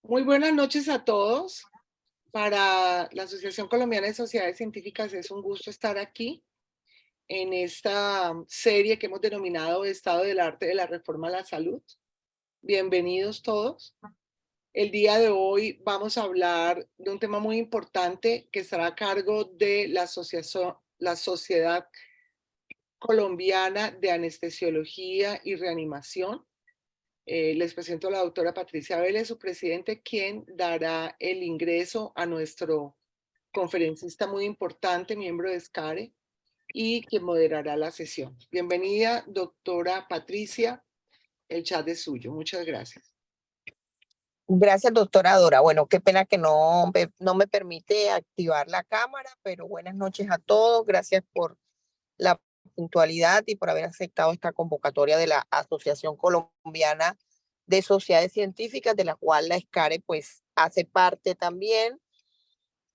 Muy buenas noches a todos. Para la Asociación Colombiana de Sociedades Científicas es un gusto estar aquí en esta serie que hemos denominado Estado del Arte de la Reforma a la Salud. Bienvenidos todos. El día de hoy vamos a hablar de un tema muy importante que estará a cargo de la Sociedad Colombiana de Anestesiología y Reanimación. Les presento a la doctora Patricia Vélez, su presidente, quien dará el ingreso a nuestro conferencista muy importante, miembro de SCARE, y quien moderará la sesión. Bienvenida, doctora Patricia. El chat es suyo. Muchas gracias. Gracias, doctora Dora. Bueno, qué pena que no me permite activar la cámara, pero buenas noches a todos. Gracias por la puntualidad y por haber aceptado esta convocatoria de la Asociación Colombiana de Sociedades Científicas, de la cual la SCARE pues hace parte también.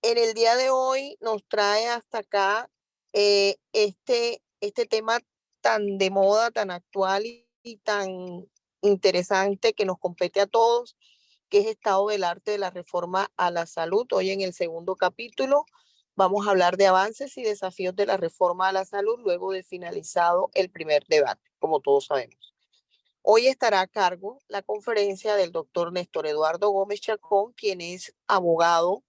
En el día de hoy nos trae hasta acá este tema tan de moda, tan actual y tan interesante que nos compete a todos, que es Estado del Arte de la Reforma a la Salud. Hoy en el segundo capítulo vamos a hablar de avances y desafíos de la reforma a la salud luego de finalizado el primer debate, como todos sabemos. Hoy estará a cargo la conferencia del doctor Néstor Eduardo Gómez Chacón, quien es abogado,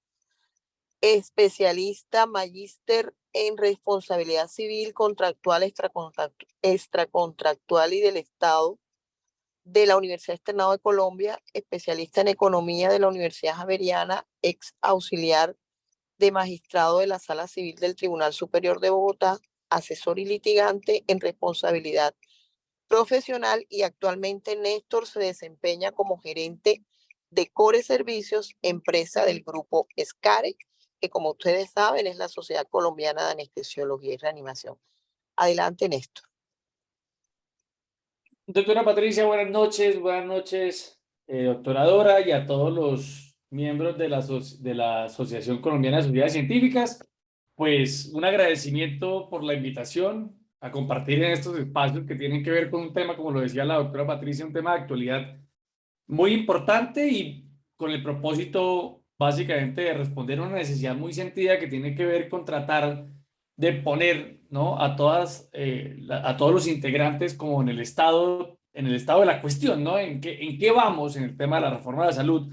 especialista, magíster en responsabilidad civil, contractual, extracontractual y del Estado de la Universidad Externado de Colombia, especialista en economía de la Universidad Javeriana, ex auxiliar de magistrado de la Sala Civil del Tribunal Superior de Bogotá, asesor y litigante en responsabilidad profesional, y actualmente Néstor se desempeña como gerente de Core Servicios, empresa del grupo SCARE, que como ustedes saben es la Sociedad Colombiana de Anestesiología y Reanimación. Adelante, Néstor. Doctora Patricia, buenas noches, doctora Dora, y a todos los miembros de la Asociación Colombiana de Sociedades Científicas. Pues un agradecimiento por la invitación a compartir en estos espacios que tienen que ver con un tema, como lo decía la doctora Patricia, un tema de actualidad muy importante y con el propósito básicamente de responder a una necesidad muy sentida que tiene que ver con tratar de poner, ¿no?, a todos los integrantes como en el estado de la cuestión, ¿no? ¿En qué vamos en el tema de la reforma de la salud?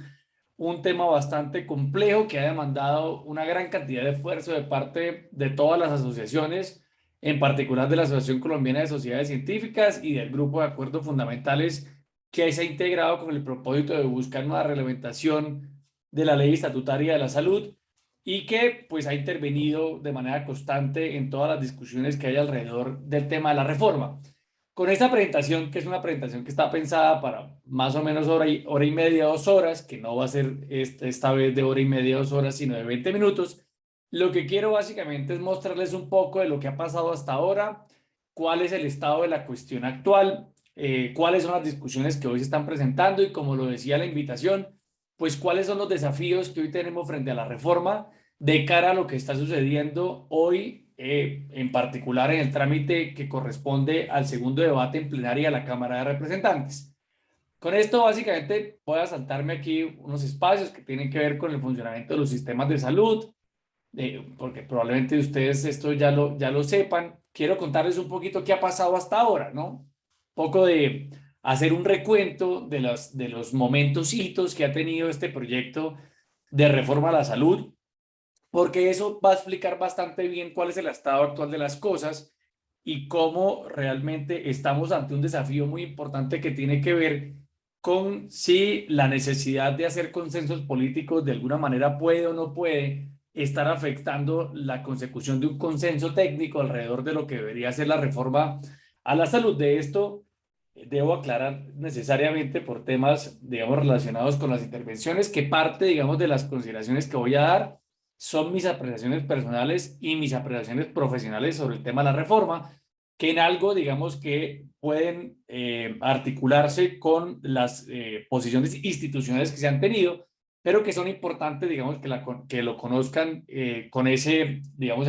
Un tema bastante complejo que ha demandado una gran cantidad de esfuerzo de parte de todas las asociaciones, en particular de la Asociación Colombiana de Sociedades Científicas y del Grupo de Acuerdos Fundamentales, que se ha integrado con el propósito de buscar una reglamentación de la ley estatutaria de la salud y que pues ha intervenido de manera constante en todas las discusiones que hay alrededor del tema de la reforma. Con esta presentación, que es una presentación que está pensada para más o menos hora y media, 2 horas, que no va a ser esta vez de hora y media, 2 horas, sino de 20 minutos, lo que quiero básicamente es mostrarles un poco de lo que ha pasado hasta ahora, cuál es el estado de la cuestión actual, cuáles son las discusiones que hoy se están presentando y, como lo decía la invitación, pues cuáles son los desafíos que hoy tenemos frente a la reforma de cara a lo que está sucediendo hoy, en particular en el trámite que corresponde al segundo debate en plenaria de la Cámara de Representantes. Con esto básicamente voy a saltarme aquí unos espacios que tienen que ver con el funcionamiento de los sistemas de salud, porque probablemente ustedes esto ya lo sepan. Quiero contarles un poquito qué ha pasado hasta ahora, ¿no? Un poco de hacer un recuento de los momentos hitos que ha tenido este proyecto de reforma a la salud, porque eso va a explicar bastante bien cuál es el estado actual de las cosas y cómo realmente estamos ante un desafío muy importante que tiene que ver con si la necesidad de hacer consensos políticos de alguna manera puede o no puede estar afectando la consecución de un consenso técnico alrededor de lo que debería ser la reforma a la salud. De esto debo aclarar necesariamente por temas, digamos, relacionados con las intervenciones, que parte, digamos, de las consideraciones que voy a dar son mis apreciaciones personales y mis apreciaciones profesionales sobre el tema de la reforma, que en algo, digamos, que pueden articularse con las posiciones institucionales que se han tenido, pero que son importantes, digamos, que lo conozcan con ese, digamos,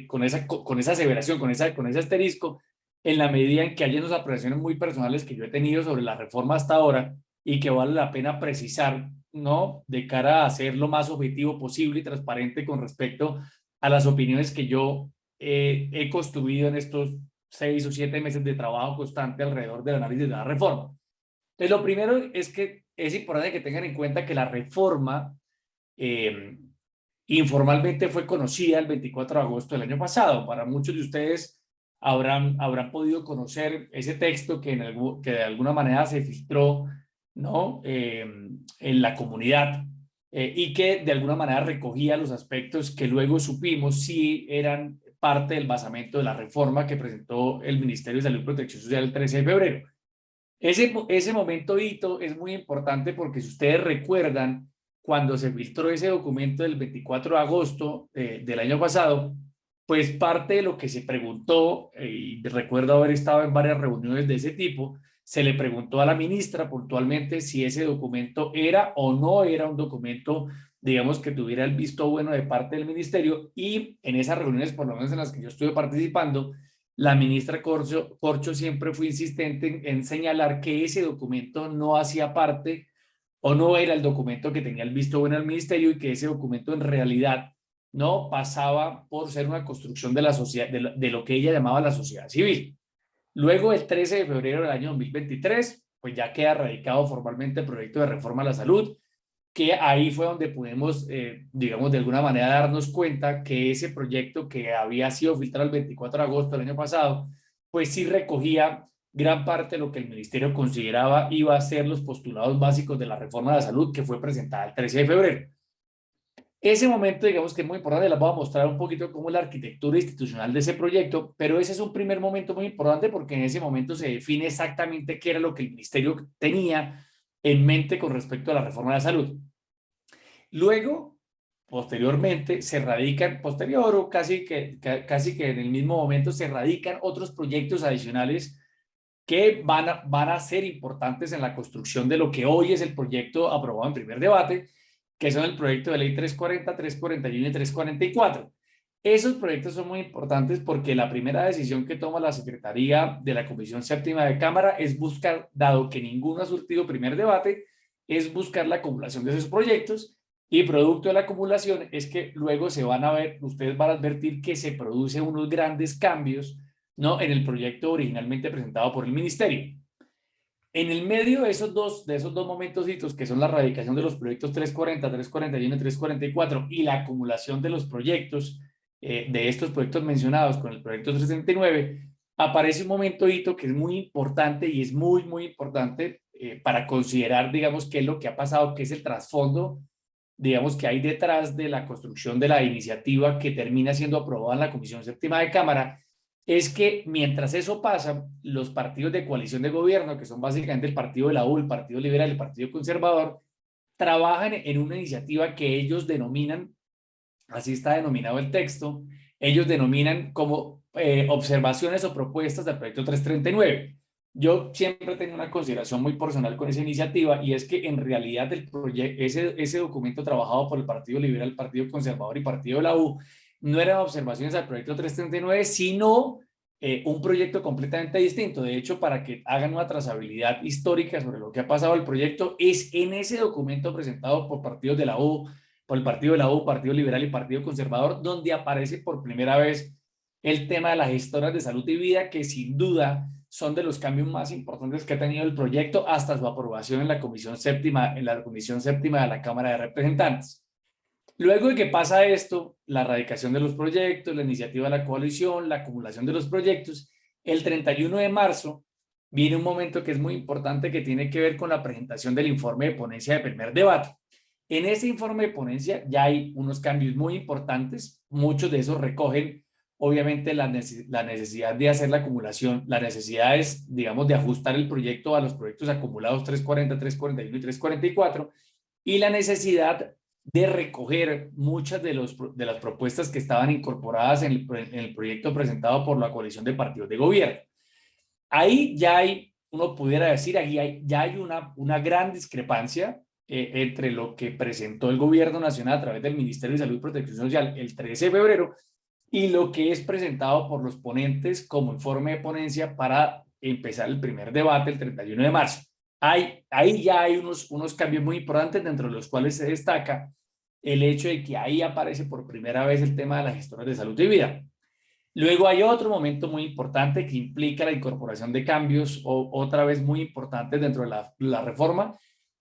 con esa aseveración, con ese asterisco, en la medida en que hay unas apreciaciones muy personales que yo he tenido sobre la reforma hasta ahora, y que vale la pena precisar, ¿no? De cara a ser lo más objetivo posible y transparente con respecto a las opiniones que yo he construido en estos 6 o 7 meses de trabajo constante alrededor del análisis de la reforma. Entonces, lo primero es que es importante que tengan en cuenta que la reforma informalmente fue conocida el 24 de agosto del año pasado. Para muchos de ustedes habrán podido conocer ese texto que de alguna manera se filtró, ¿no? En la comunidad y que de alguna manera recogía los aspectos que luego supimos si eran parte del basamento de la reforma que presentó el Ministerio de Salud y Protección Social el 13 de febrero. Ese momento hito es muy importante porque si ustedes recuerdan, cuando se filtró ese documento del 24 de agosto del año pasado, pues parte de lo que se preguntó, y recuerdo haber estado en varias reuniones de ese tipo, se le preguntó a la ministra puntualmente si ese documento era o no era un documento, digamos, que tuviera el visto bueno de parte del ministerio, y en esas reuniones, por lo menos en las que yo estuve participando, la ministra Corcho siempre fue insistente en señalar que ese documento no hacía parte o no era el documento que tenía el visto bueno del ministerio y que ese documento en realidad no pasaba por ser una construcción de la sociedad, de lo que ella llamaba la sociedad civil. Luego, el 13 de febrero del año 2023, pues ya queda radicado formalmente el proyecto de reforma a la salud, que ahí fue donde pudimos, digamos, de alguna manera darnos cuenta que ese proyecto que había sido filtrado el 24 de agosto del año pasado, pues sí recogía gran parte de lo que el ministerio consideraba iba a ser los postulados básicos de la reforma de la salud que fue presentada el 13 de febrero. Ese momento, digamos que es muy importante, les voy a mostrar un poquito cómo es la arquitectura institucional de ese proyecto, pero ese es un primer momento muy importante porque en ese momento se define exactamente qué era lo que el ministerio tenía en mente con respecto a la reforma de la salud. Luego, posteriormente, se radican, posterior o casi que en el mismo momento, se radican otros proyectos adicionales que van a ser importantes en la construcción de lo que hoy es el proyecto aprobado en primer debate, que son el proyecto de ley 340, 341 y 344. Esos proyectos son muy importantes porque la primera decisión que toma la Secretaría de la Comisión Séptima de Cámara es buscar, dado que ninguno ha surtido primer debate, es buscar la acumulación de esos proyectos y producto de la acumulación es que luego se van a ver, ustedes van a advertir que se producen unos grandes cambios, ¿no? En el proyecto originalmente presentado por el ministerio. En el medio de esos dos momentos que son la radicación de los proyectos 340, 341 y 344 y la acumulación de los proyectos, de estos proyectos mencionados con el proyecto 339, aparece un momento hito que es muy importante y es muy, muy importante para considerar, digamos, qué es lo que ha pasado, qué es el trasfondo, digamos, que hay detrás de la construcción de la iniciativa que termina siendo aprobada en la Comisión Séptima de Cámara, es que mientras eso pasa, los partidos de coalición de gobierno, que son básicamente el Partido de la U, el Partido Liberal y el Partido Conservador, trabajan en una iniciativa que ellos denominan, así está denominado el texto, ellos denominan como observaciones o propuestas del proyecto 339. Yo siempre tengo una consideración muy personal con esa iniciativa y es que en realidad ese documento trabajado por el Partido Liberal, el Partido Conservador y Partido de la U no eran observaciones al proyecto 339, sino un proyecto completamente distinto. De hecho, para que hagan una trazabilidad histórica sobre lo que ha pasado el proyecto, es en ese documento presentado por partidos de la U, por el Partido de la U, Partido Liberal y Partido Conservador, donde aparece por primera vez el tema de las gestoras de salud y vida, que sin duda son de los cambios más importantes que ha tenido el proyecto hasta su aprobación en la Comisión Séptima de la Cámara de Representantes. Luego de que pasa esto, la radicación de los proyectos, la iniciativa de la coalición, la acumulación de los proyectos, el 31 de marzo viene un momento que es muy importante que tiene que ver con la presentación del informe de ponencia de primer debate. En ese informe de ponencia ya hay unos cambios muy importantes, muchos de esos recogen obviamente la necesidad de hacer la acumulación, la necesidad es, digamos, de ajustar el proyecto a los proyectos acumulados 340, 341 y 344 y la necesidad de recoger muchas de las propuestas que estaban incorporadas en el proyecto presentado por la coalición de partidos de gobierno. Ahí ya hay, uno pudiera decir, ya hay una gran discrepancia entre lo que presentó el gobierno nacional a través del Ministerio de Salud y Protección Social el 13 de febrero y lo que es presentado por los ponentes como informe de ponencia para empezar el primer debate el 31 de marzo. ahí ya hay unos cambios muy importantes, dentro de los cuales se destaca el hecho de que ahí aparece por primera vez el tema de las gestoras de salud y vida. Luego hay otro momento muy importante que implica la incorporación de cambios, otra vez muy importantes dentro de la reforma,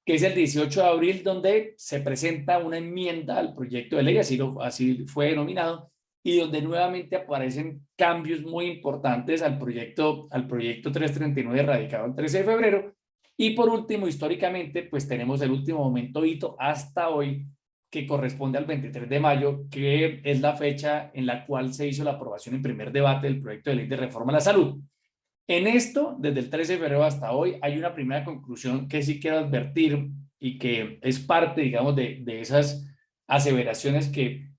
que es el 18 de abril, donde se presenta una enmienda al proyecto de ley, así fue denominado, y donde nuevamente aparecen cambios muy importantes al proyecto 339 radicado el 13 de febrero. Y por último, históricamente, pues tenemos el último momento hito hasta hoy, que corresponde al 23 de mayo, que es la fecha en la cual se hizo la aprobación en primer debate del proyecto de ley de reforma a la salud. En esto, desde el 13 de febrero hasta hoy, hay una primera conclusión que sí quiero advertir y que es parte, digamos, de esas aseveraciones que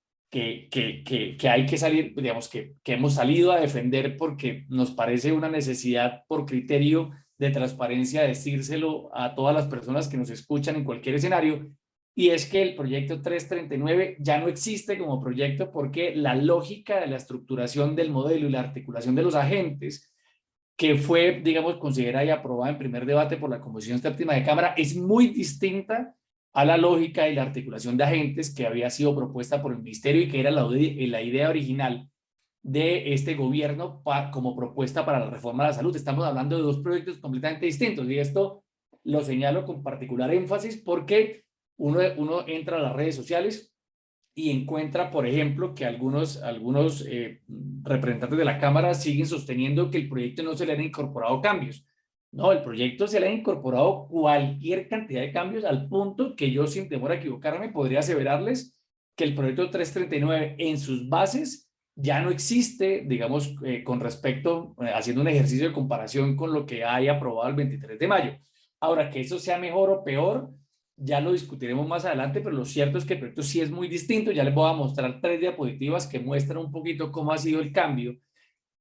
hay que salir, digamos, que hemos salido a defender porque nos parece una necesidad por criterio de transparencia decírselo a todas las personas que nos escuchan en cualquier escenario, y es que el proyecto 339 ya no existe como proyecto porque la lógica de la estructuración del modelo y la articulación de los agentes que fue, digamos, considerada y aprobada en primer debate por la Comisión Séptima de Cámara es muy distinta a la lógica y la articulación de agentes que había sido propuesta por el Ministerio y que era la idea original de este gobierno como propuesta para la reforma de la salud. Estamos hablando de dos proyectos completamente distintos, y esto lo señalo con particular énfasis porque uno entra a las redes sociales y encuentra, por ejemplo, que algunos representantes de la Cámara siguen sosteniendo que el proyecto no se le han incorporado cambios. No, el proyecto se le ha incorporado cualquier cantidad de cambios, al punto que yo, sin temor a equivocarme, podría aseverarles que el proyecto 339 en sus bases ya no existe, digamos, con respecto, haciendo un ejercicio de comparación con lo que haya aprobado el 23 de mayo. Ahora, que eso sea mejor o peor, ya lo discutiremos más adelante, pero lo cierto es que el proyecto sí es muy distinto. Ya les voy a mostrar 3 diapositivas que muestran un poquito cómo ha sido el cambio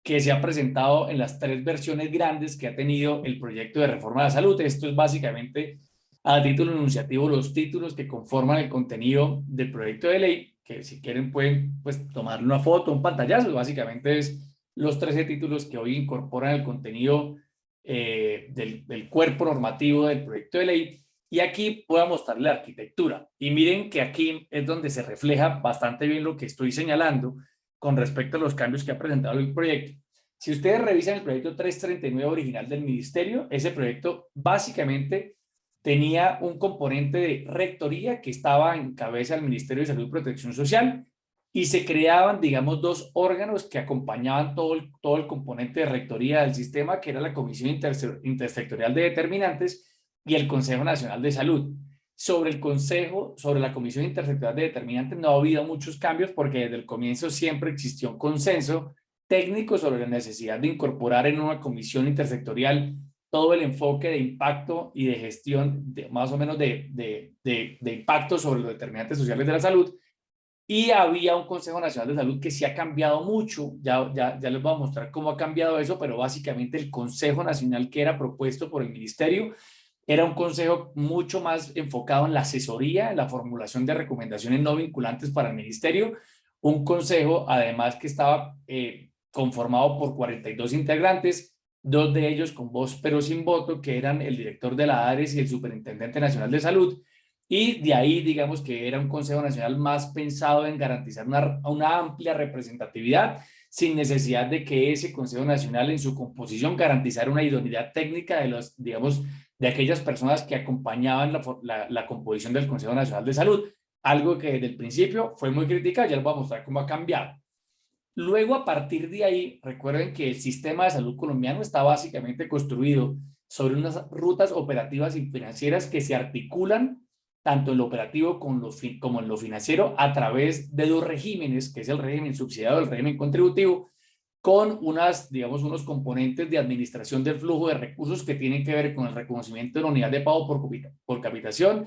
que se ha presentado en las 3 versiones grandes que ha tenido el proyecto de reforma de la salud. Esto es básicamente, a título enunciativo, los títulos que conforman el contenido del proyecto de ley, que si quieren pueden pues tomar una foto, un pantallazo. Básicamente es los 13 títulos que hoy incorporan el contenido del cuerpo normativo del proyecto de ley. Y aquí voy a mostrarle la arquitectura. Y miren que aquí es donde se refleja bastante bien lo que estoy señalando con respecto a los cambios que ha presentado el proyecto. Si ustedes revisan el proyecto 339 original del Ministerio, ese proyecto básicamente tenía un componente de rectoría que estaba en cabeza del Ministerio de Salud y Protección Social, y se creaban, digamos, 2 órganos que acompañaban todo el componente de rectoría del sistema, que era la Comisión Intersectorial de Determinantes y el Consejo Nacional de Salud. Sobre la Comisión Intersectorial de Determinantes no ha habido muchos cambios porque desde el comienzo siempre existió un consenso técnico sobre la necesidad de incorporar en una comisión intersectorial todo el enfoque de impacto y de gestión, más o menos de impacto sobre los determinantes sociales de la salud. Y había un Consejo Nacional de Salud que sí ha cambiado mucho, ya les voy a mostrar cómo ha cambiado eso, pero básicamente el Consejo Nacional que era propuesto por el Ministerio era un consejo mucho más enfocado en la asesoría, en la formulación de recomendaciones no vinculantes para el Ministerio, un consejo además que estaba conformado por 42 integrantes, 2 de ellos con voz pero sin voto, que eran el director de la ARES y el Superintendente Nacional de Salud. Y de ahí, digamos que era un Consejo Nacional más pensado en garantizar una amplia representatividad, sin necesidad de que ese Consejo Nacional en su composición garantizara una idoneidad técnica de los, digamos, de aquellas personas que acompañaban la composición del Consejo Nacional de Salud, algo que desde el principio fue muy criticado. Ya les voy a mostrar cómo ha cambiado. Luego, a partir de ahí, recuerden que el sistema de salud colombiano está básicamente construido sobre unas rutas operativas y financieras que se articulan tanto en lo operativo como en lo financiero a través de 2 regímenes, que es el régimen subsidiado y el régimen contributivo, con digamos, unos componentes de administración del flujo de recursos que tienen que ver con el reconocimiento de la unidad de pago por capitación,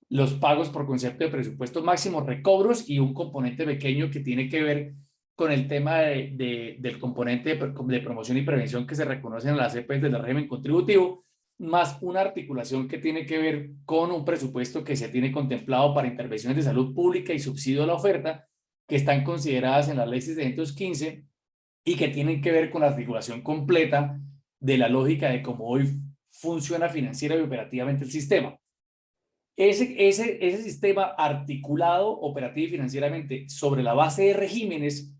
los pagos por concepto de presupuestos máximos, recobros, y un componente pequeño que tiene que ver con el tema del componente de promoción y prevención que se reconocen en las EPS del régimen contributivo, más una articulación que tiene que ver con un presupuesto que se tiene contemplado para intervenciones de salud pública y subsidio a la oferta, que están consideradas en la ley 615 y que tienen que ver con la articulación completa de la lógica de cómo hoy funciona financiera y operativamente el sistema. Ese sistema articulado operativa y financieramente sobre la base de regímenes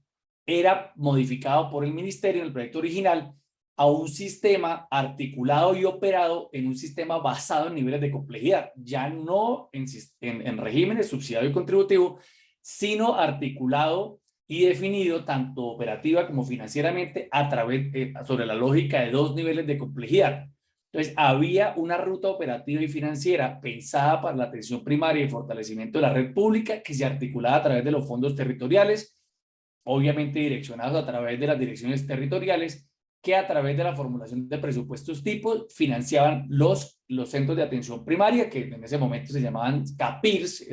era modificado por el ministerio en el proyecto original a un sistema articulado y operado en un sistema basado en niveles de complejidad, ya no en regímenes subsidiario y contributivo, sino articulado y definido tanto operativa como financieramente a través sobre la lógica de 2 niveles de complejidad. Entonces, había una ruta operativa y financiera pensada para la atención primaria y fortalecimiento de la red pública que se articulaba a través de los fondos territoriales, obviamente direccionados a través de las direcciones territoriales, que a través de la formulación de presupuestos tipo financiaban los centros de atención primaria, que en ese momento se llamaban CAPIRS,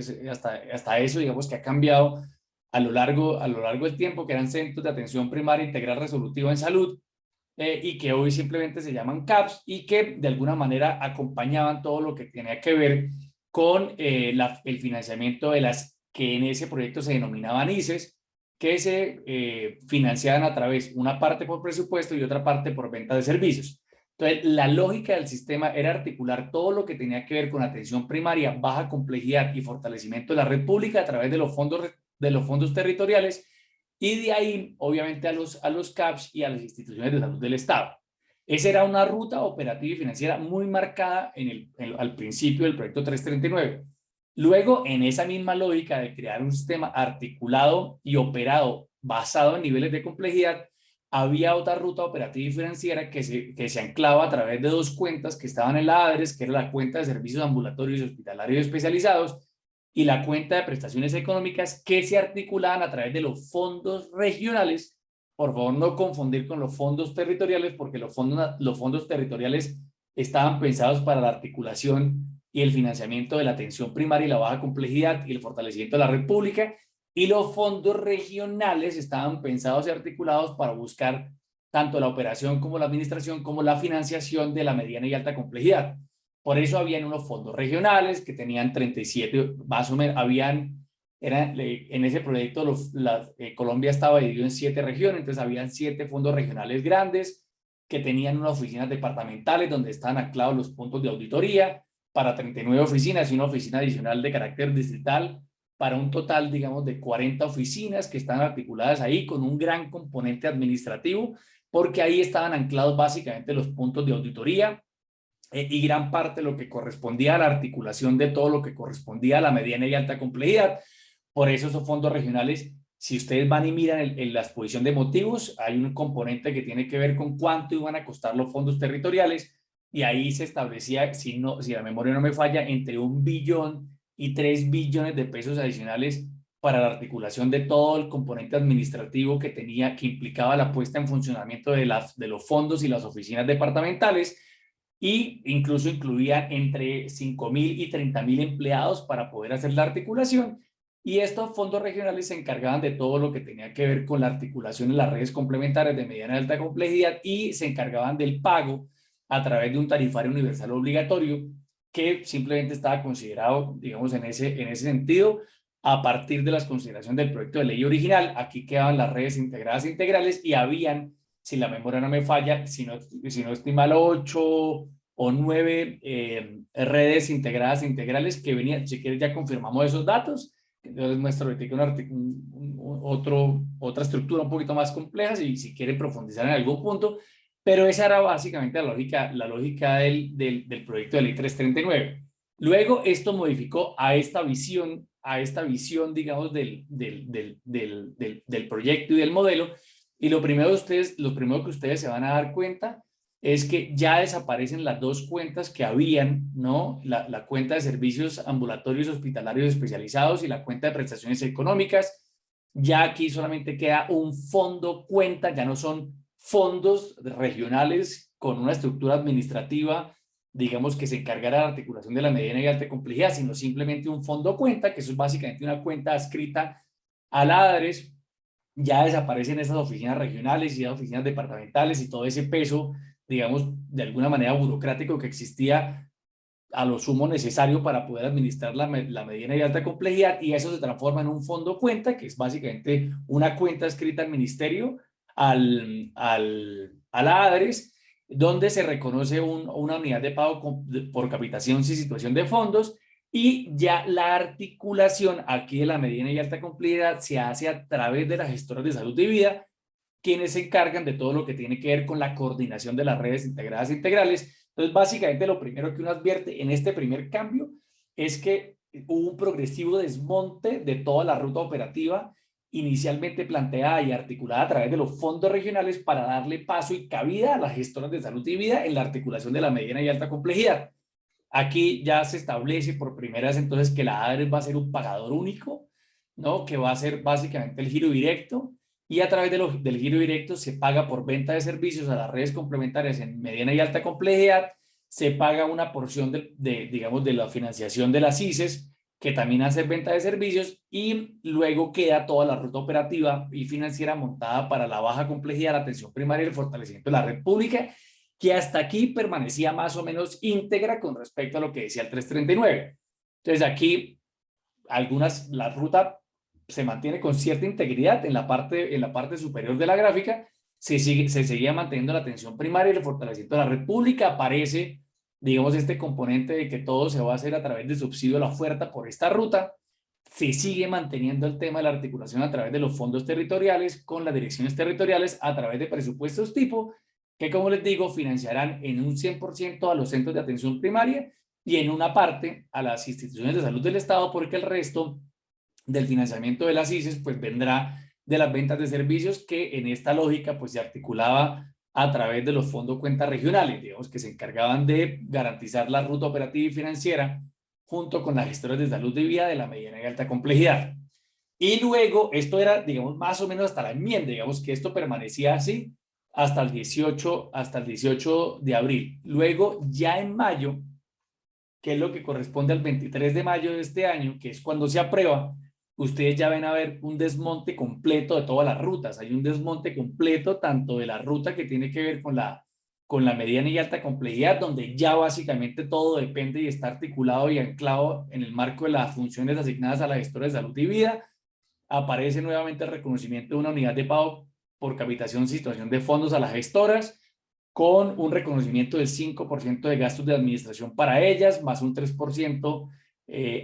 hasta eso digamos que ha cambiado a lo largo del tiempo, que eran centros de atención primaria integral resolutiva en salud, y que hoy simplemente se llaman CAPS y que de alguna manera acompañaban todo lo que tenía que ver con el financiamiento de las que en ese proyecto se denominaban ICES, que se financiaban a través, una parte por presupuesto y otra parte por venta de servicios. Entonces, la lógica del sistema era articular todo lo que tenía que ver con atención primaria, baja complejidad y fortalecimiento de la red pública a través de los fondos territoriales, y de ahí, obviamente, a los CAPS y a las instituciones de salud del Estado. Esa era una ruta operativa y financiera muy marcada al principio del proyecto 339. Luego, en esa misma lógica de crear un sistema articulado y operado basado en niveles de complejidad, había otra ruta operativa y financiera que se anclaba a través de 2 cuentas que estaban en la ADRES, que era la cuenta de servicios ambulatorios y hospitalarios especializados y la cuenta de prestaciones económicas, que se articulaban a través de los fondos regionales. Por favor, no confundir con los fondos territoriales, porque los fondos territoriales estaban pensados para la articulación y el financiamiento de la atención primaria y la baja complejidad y el fortalecimiento de la red pública, y los fondos regionales estaban pensados y articulados para buscar tanto la operación como la administración como la financiación de la mediana y alta complejidad. Por eso habían unos fondos regionales que tenían 37, más o menos, en ese proyecto Colombia estaba dividido en 7 regiones, entonces habían 7 fondos regionales grandes que tenían unas oficinas departamentales donde estaban anclados los puntos de auditoría para 39 oficinas y una oficina adicional de carácter distrital para un total, digamos, de 40 oficinas que están articuladas ahí con un gran componente administrativo, porque ahí estaban anclados básicamente los puntos de auditoría, y gran parte de lo que correspondía a la articulación de todo lo que correspondía a la mediana y alta complejidad. Por eso esos fondos regionales, si ustedes van y miran en la exposición de motivos, hay un componente que tiene que ver con cuánto iban a costar los fondos territoriales, y ahí se establecía, si la memoria no me falla, entre 1 billón y 3 billones de pesos adicionales para la articulación de todo el componente administrativo que implicaba la puesta en funcionamiento de los fondos y las oficinas departamentales, y incluso incluían entre 5,000 y 30,000 empleados para poder hacer la articulación. Y estos fondos regionales se encargaban de todo lo que tenía que ver con la articulación en las redes complementarias de mediana y alta complejidad, y se encargaban del pago a través de un tarifario universal obligatorio que simplemente estaba considerado, digamos, en ese sentido, a partir de las consideraciones del proyecto de ley original. Aquí quedaban las redes integradas e integrales, y habían, si la memoria no me falla, si no estoy mal, 8 o 9 redes integradas e integrales que venían. Si quieres ya confirmamos esos datos. Yo les muestro ahorita otra estructura un poquito más compleja si quieren profundizar en algún punto, pero esa era básicamente la lógica del proyecto de ley 339. Luego esto modificó a esta visión, digamos, del proyecto y del modelo, y lo primero que ustedes se van a dar cuenta es que ya desaparecen las 2 cuentas que habían, ¿no? La cuenta de servicios ambulatorios hospitalarios especializados y la cuenta de prestaciones económicas. Ya aquí solamente queda un fondo cuenta, ya no son fondos regionales con una estructura administrativa, digamos, que se encargara de la articulación de la mediana y alta complejidad, sino simplemente un fondo cuenta, que eso es básicamente una cuenta adscrita a la ADRES. Ya desaparecen esas oficinas regionales y esas oficinas departamentales y todo ese peso, digamos, de alguna manera burocrático que existía a lo sumo necesario para poder administrar la mediana y alta complejidad, y eso se transforma en un fondo cuenta, que es básicamente una cuenta escrita al ministerio, a la ADRES, donde se reconoce una unidad de pago por capitación sin situación de fondos, y ya la articulación aquí de la mediana y alta complejidad se hace a través de las gestoras de salud y vida, quienes se encargan de todo lo que tiene que ver con la coordinación de las redes integradas e integrales. Entonces, básicamente lo primero que uno advierte en este primer cambio es que hubo un progresivo desmonte de toda la ruta operativa inicialmente planteada y articulada a través de los fondos regionales para darle paso y cabida a las gestoras de salud y vida en la articulación de la mediana y alta complejidad. Aquí ya se establece por primera vez entonces que la ADRES va a ser un pagador único, ¿no? Que va a ser básicamente el giro directo, y a través del giro directo se paga por venta de servicios a las redes complementarias en mediana y alta complejidad, se paga una porción digamos, de la financiación de las ICES, que también hace venta de servicios, y luego queda toda la ruta operativa y financiera montada para la baja complejidad, la atención primaria y el fortalecimiento de la red pública, que hasta aquí permanecía más o menos íntegra con respecto a lo que decía el 339. Entonces aquí la ruta se mantiene con cierta integridad en la parte superior de la gráfica, se seguía manteniendo la atención primaria y el fortalecimiento de la red pública. Aparece, digamos, este componente de que todo se va a hacer a través de subsidio a la oferta por esta ruta. Se sigue manteniendo el tema de la articulación a través de los fondos territoriales con las direcciones territoriales a través de presupuestos tipo, que, como les digo, financiarán en un 100% a los centros de atención primaria y en una parte a las instituciones de salud del Estado, porque el resto del financiamiento de las ICES pues vendrá de las ventas de servicios, que en esta lógica pues se articulaba a través de los fondos cuentas regionales, digamos, que se encargaban de garantizar la ruta operativa y financiera junto con las gestoras de salud y vida de la mediana y alta complejidad. Y luego, esto era, digamos, más o menos hasta la enmienda, digamos que esto permanecía así hasta el 18 de abril. Luego, ya en mayo, que es lo que corresponde al 23 de mayo de este año, que es cuando se aprueba, ustedes ya ven a ver un desmonte completo de todas las rutas. Hay un desmonte completo tanto de la ruta que tiene que ver con la mediana y alta complejidad, donde ya básicamente todo depende y está articulado y anclado en el marco de las funciones asignadas a la gestora de salud y vida. Aparece nuevamente el reconocimiento de una unidad de pago por capitación situación de fondos a las gestoras, con un reconocimiento del 5% de gastos de administración para ellas, más un 3%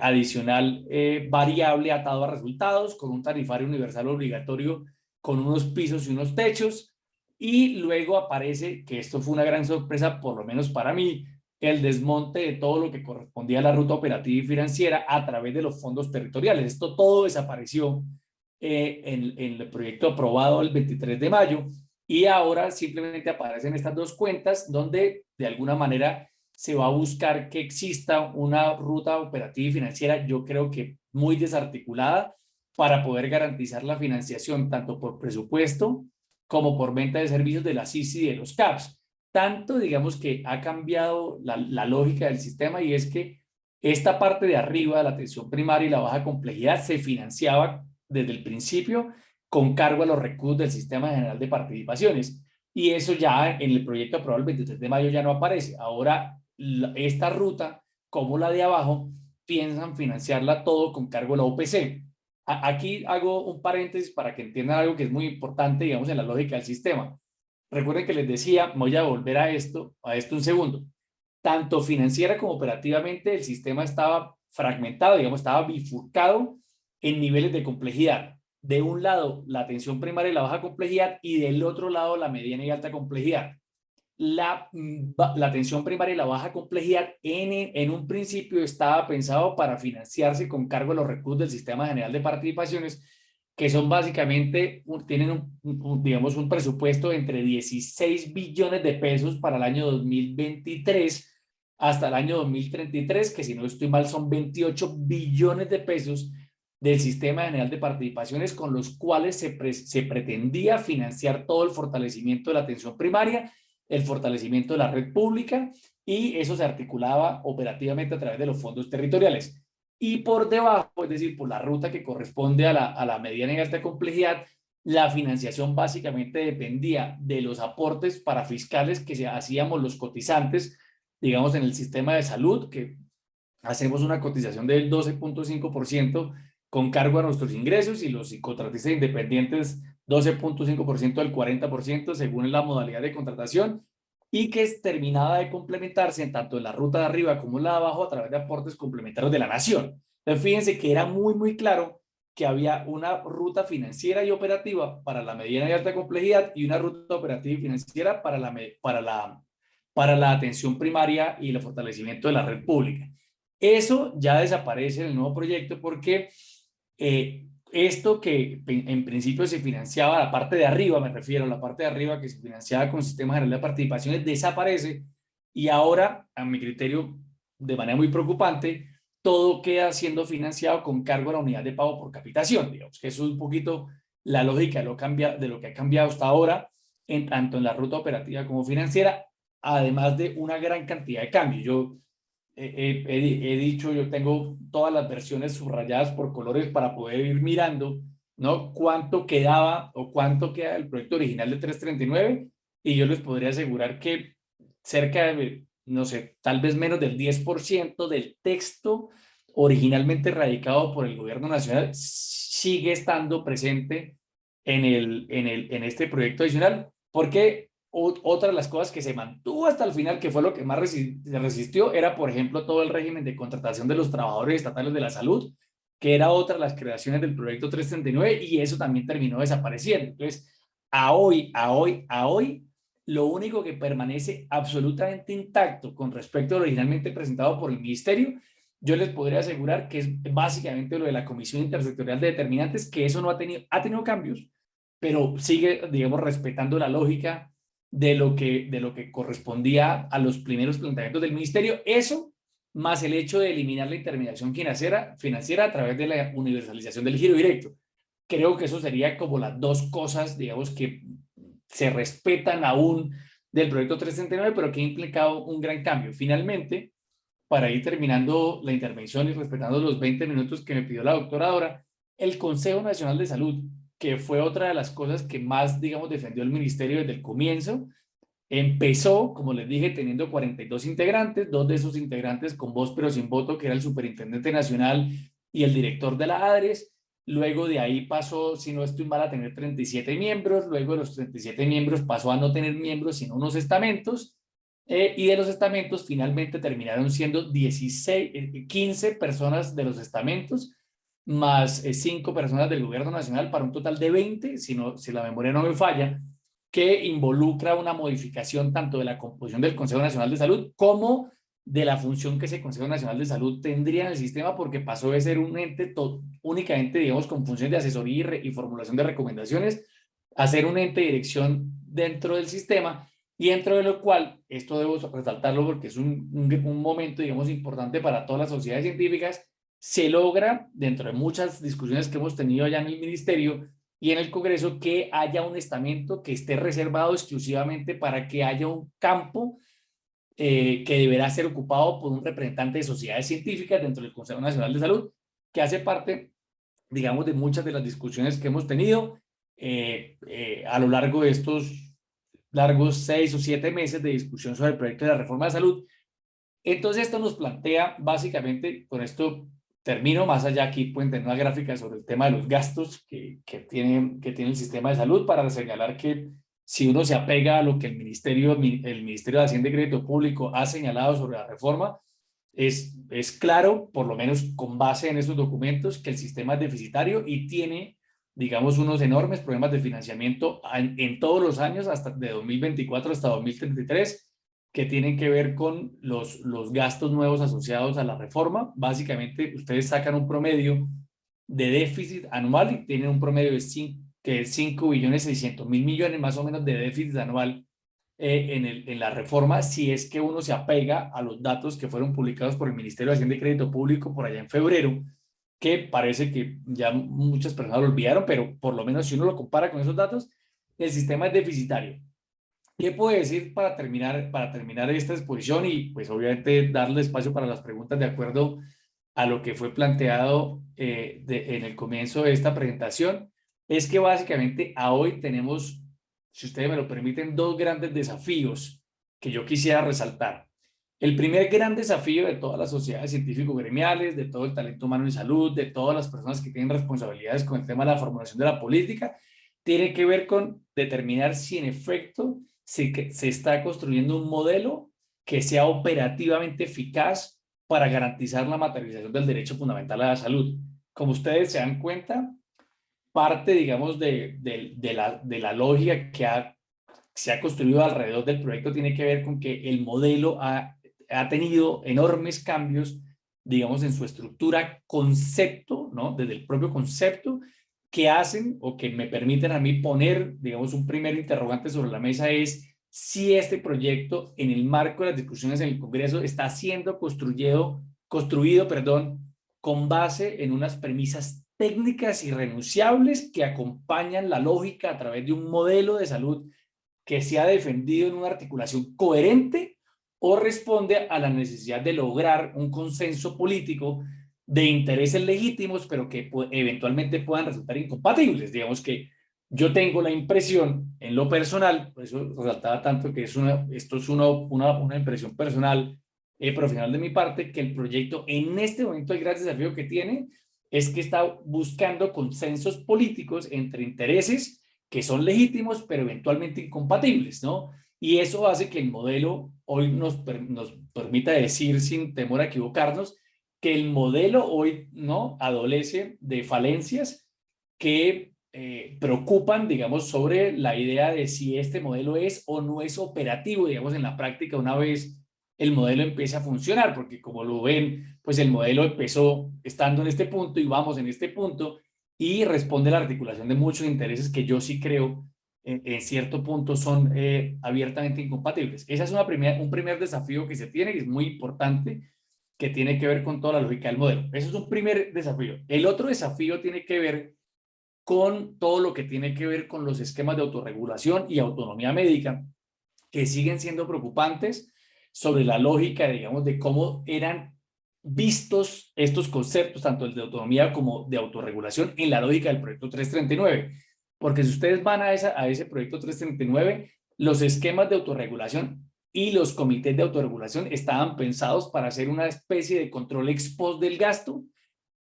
adicional variable atado a resultados, con un tarifario universal obligatorio con unos pisos y unos techos. Y luego aparece, que esto fue una gran sorpresa, por lo menos para mí, el desmonte de todo lo que correspondía a la ruta operativa y financiera a través de los fondos territoriales. Esto todo desapareció en el proyecto aprobado el 23 de mayo, y ahora simplemente aparecen estas dos cuentas donde de alguna manera se va a buscar que exista una ruta operativa y financiera, yo creo que muy desarticulada, para poder garantizar la financiación tanto por presupuesto como por venta de servicios de las ICI y de los CAPS. Tanto, digamos, que ha cambiado la lógica del sistema, y es que esta parte de arriba de la atención primaria y la baja complejidad se financiaba desde el principio con cargo a los recursos del Sistema General de Participaciones, y eso ya en el proyecto aprobado el 23 de mayo ya no aparece. Ahora esta ruta, como la de abajo, piensan financiarla todo con cargo a la OPC. Aquí hago un paréntesis para que entiendan algo que es muy importante, digamos, en la lógica del sistema. Recuerden que les decía, voy a volver a esto un segundo. Tanto financiera como operativamente el sistema estaba fragmentado, digamos, estaba bifurcado en niveles de complejidad. De un lado, la atención primaria y la baja complejidad, y del otro lado, la mediana y alta complejidad. La atención primaria y la baja complejidad en un principio estaba pensado para financiarse con cargo a los recursos del Sistema General de Participaciones, que son básicamente, tienen digamos, un presupuesto de entre 16 billones de pesos para el año 2023 hasta el año 2033, que si no estoy mal son 28 billones de pesos del Sistema General de Participaciones, con los cuales se pretendía financiar todo el fortalecimiento de la atención primaria, el fortalecimiento de la red pública, y eso se articulaba operativamente a través de los fondos territoriales. Y por debajo, es decir, por la ruta que corresponde a la mediana y alta complejidad, la financiación básicamente dependía de los aportes parafiscales que hacíamos los cotizantes, digamos, en el sistema de salud, que hacemos una cotización del 12.5% con cargo a nuestros ingresos, y los contratistas independientes 12.5% del 40% según la modalidad de contratación. y que terminaba de complementarse tanto en la ruta de arriba como en la de abajo a través de aportes complementarios de la nación. Entonces fíjense que era muy, muy claro que había una ruta financiera y operativa para la mediana y alta complejidad y una ruta operativa y financiera para la atención primaria y el fortalecimiento de la red pública. Eso ya desaparece en el nuevo proyecto porque esto que en principio se financiaba, la parte de arriba, me refiero a la parte de arriba que se financiaba con el Sistema General de Participaciones, desaparece y ahora, a mi criterio, de manera muy preocupante, todo queda siendo financiado con cargo a la unidad de pago por capitación. Digamos que eso es un poquito la lógica de lo que ha cambiado hasta ahora, tanto en la ruta operativa como financiera, además de una gran cantidad de cambios. Yo he dicho, yo tengo todas las versiones subrayadas por colores para poder ir mirando, ¿no? Cuánto quedaba o cuánto queda del proyecto original de 339 y yo les podría asegurar que cerca de, no sé, tal vez menos del 10% del texto originalmente radicado por el gobierno nacional sigue estando presente en este proyecto adicional, porque otra de las cosas que se mantuvo hasta el final, que fue lo que más se resistió, era, por ejemplo, todo el régimen de contratación de los trabajadores estatales de la salud, que era otra de las creaciones del proyecto 339, y eso también terminó desapareciendo. Entonces, a hoy, lo único que permanece absolutamente intacto con respecto a lo originalmente presentado por el ministerio, yo les podría asegurar que es básicamente lo de la Comisión Intersectorial de Determinantes, que eso no ha tenido cambios, pero sigue, digamos, respetando la lógica de lo que correspondía a los primeros planteamientos del ministerio. Eso, más el hecho de eliminar la intermediación financiera a través de la universalización del giro directo. Creo que eso sería como las dos cosas, digamos, que se respetan aún del proyecto 339, pero que ha implicado un gran cambio. Finalmente, para ir terminando la intervención y respetando los 20 minutos que me pidió la doctora Dora, el Consejo Nacional de Salud, que fue otra de las cosas que más, digamos, defendió el ministerio desde el comienzo, empezó, como les dije, teniendo 42 integrantes, dos de esos integrantes con voz pero sin voto, que era el superintendente nacional y el director de la ADRES. Luego de ahí pasó, si no estoy mal, a tener 37 miembros. Luego de los 37 miembros pasó a no tener miembros, sino unos estamentos. Y de los estamentos finalmente terminaron siendo 15 personas de los estamentos, más 5 personas del gobierno nacional, para un total de 20, si la memoria no me falla, que involucra una modificación tanto de la composición del Consejo Nacional de Salud como de la función que ese Consejo Nacional de Salud tendría en el sistema, porque pasó de ser un ente únicamente, digamos, con funciones de asesoría y formulación de recomendaciones, a ser un ente de dirección dentro del sistema, y dentro de lo cual, esto debo resaltarlo porque es un momento, digamos, importante para todas las sociedades científicas, se logra, dentro de muchas discusiones que hemos tenido allá en el ministerio y en el Congreso, que haya un estamento que esté reservado exclusivamente para que haya un campo que deberá ser ocupado por un representante de sociedades científicas dentro del Consejo Nacional de Salud, que hace parte, digamos, de muchas de las discusiones que hemos tenido a lo largo de estos largos 6 o 7 meses de discusión sobre el proyecto de la reforma de salud. Entonces esto nos plantea básicamente, con esto termino, más allá aquí pueden tener una gráfica sobre el tema de los gastos que tiene el sistema de salud, para señalar que si uno se apega a lo que el Ministerio de Hacienda y Crédito Público ha señalado sobre la reforma, es claro, por lo menos con base en estos documentos, que el sistema es deficitario y tiene, digamos, unos enormes problemas de financiamiento en todos los años, hasta de 2024 hasta 2033, que tienen que ver con los gastos nuevos asociados a la reforma. Básicamente, ustedes sacan un promedio de déficit anual y tienen un promedio de 5.600.000.000.000 más o menos de déficit anual en la reforma, si es que uno se apega a los datos que fueron publicados por el Ministerio de Hacienda y Crédito Público por allá en febrero, que parece que ya muchas personas lo olvidaron, pero por lo menos si uno lo compara con esos datos, el sistema es deficitario. ¿Qué puedo decir para terminar esta exposición y pues obviamente darle espacio para las preguntas de acuerdo a lo que fue planteado en el comienzo de esta presentación? Es que básicamente a hoy tenemos, si ustedes me lo permiten, dos grandes desafíos que yo quisiera resaltar. El primer gran desafío de todas las sociedades científico-gremiales, de todo el talento humano en salud, de todas las personas que tienen responsabilidades con el tema de la formulación de la política, tiene que ver con determinar si en efecto se está construyendo un modelo que sea operativamente eficaz para garantizar la materialización del derecho fundamental a la salud. Como ustedes se dan cuenta, parte, digamos, de la lógica que se ha construido alrededor del proyecto tiene que ver con que el modelo ha tenido enormes cambios, digamos, en su estructura, concepto, ¿no? Desde el propio concepto, que hacen o que me permiten a mí poner, digamos, un primer interrogante sobre la mesa es si este proyecto, en el marco de las discusiones en el Congreso, está siendo construido, con base en unas premisas técnicas irrenunciables que acompañan la lógica a través de un modelo de salud que se ha defendido en una articulación coherente o responde a la necesidad de lograr un consenso político de intereses legítimos, pero que eventualmente puedan resultar incompatibles. Digamos que yo tengo la impresión, en lo personal, por eso resaltaba tanto que esto es una impresión personal, profesional de mi parte, que el proyecto en este momento el gran desafío que tiene es que está buscando consensos políticos entre intereses que son legítimos, pero eventualmente incompatibles, ¿no? Y eso hace que el modelo hoy nos permita decir, sin temor a equivocarnos, que el modelo hoy, ¿no?, adolece de falencias que preocupan, digamos, sobre la idea de si este modelo es o no es operativo, digamos, en la práctica una vez el modelo empieza a funcionar, porque como lo ven, pues el modelo empezó estando en este punto y vamos en este punto, y responde a la articulación de muchos intereses que yo sí creo en cierto punto son abiertamente incompatibles. Ese es un primer desafío que se tiene, que es muy importante, que tiene que ver con toda la lógica del modelo. Eso es un primer desafío. El otro desafío tiene que ver con todo lo que tiene que ver con los esquemas de autorregulación y autonomía médica, que siguen siendo preocupantes sobre la lógica, digamos, de cómo eran vistos estos conceptos, tanto el de autonomía como de autorregulación, en la lógica del proyecto 339. Porque si ustedes van a ese proyecto 339, los esquemas de autorregulación y los comités de autorregulación estaban pensados para hacer una especie de control ex post del gasto,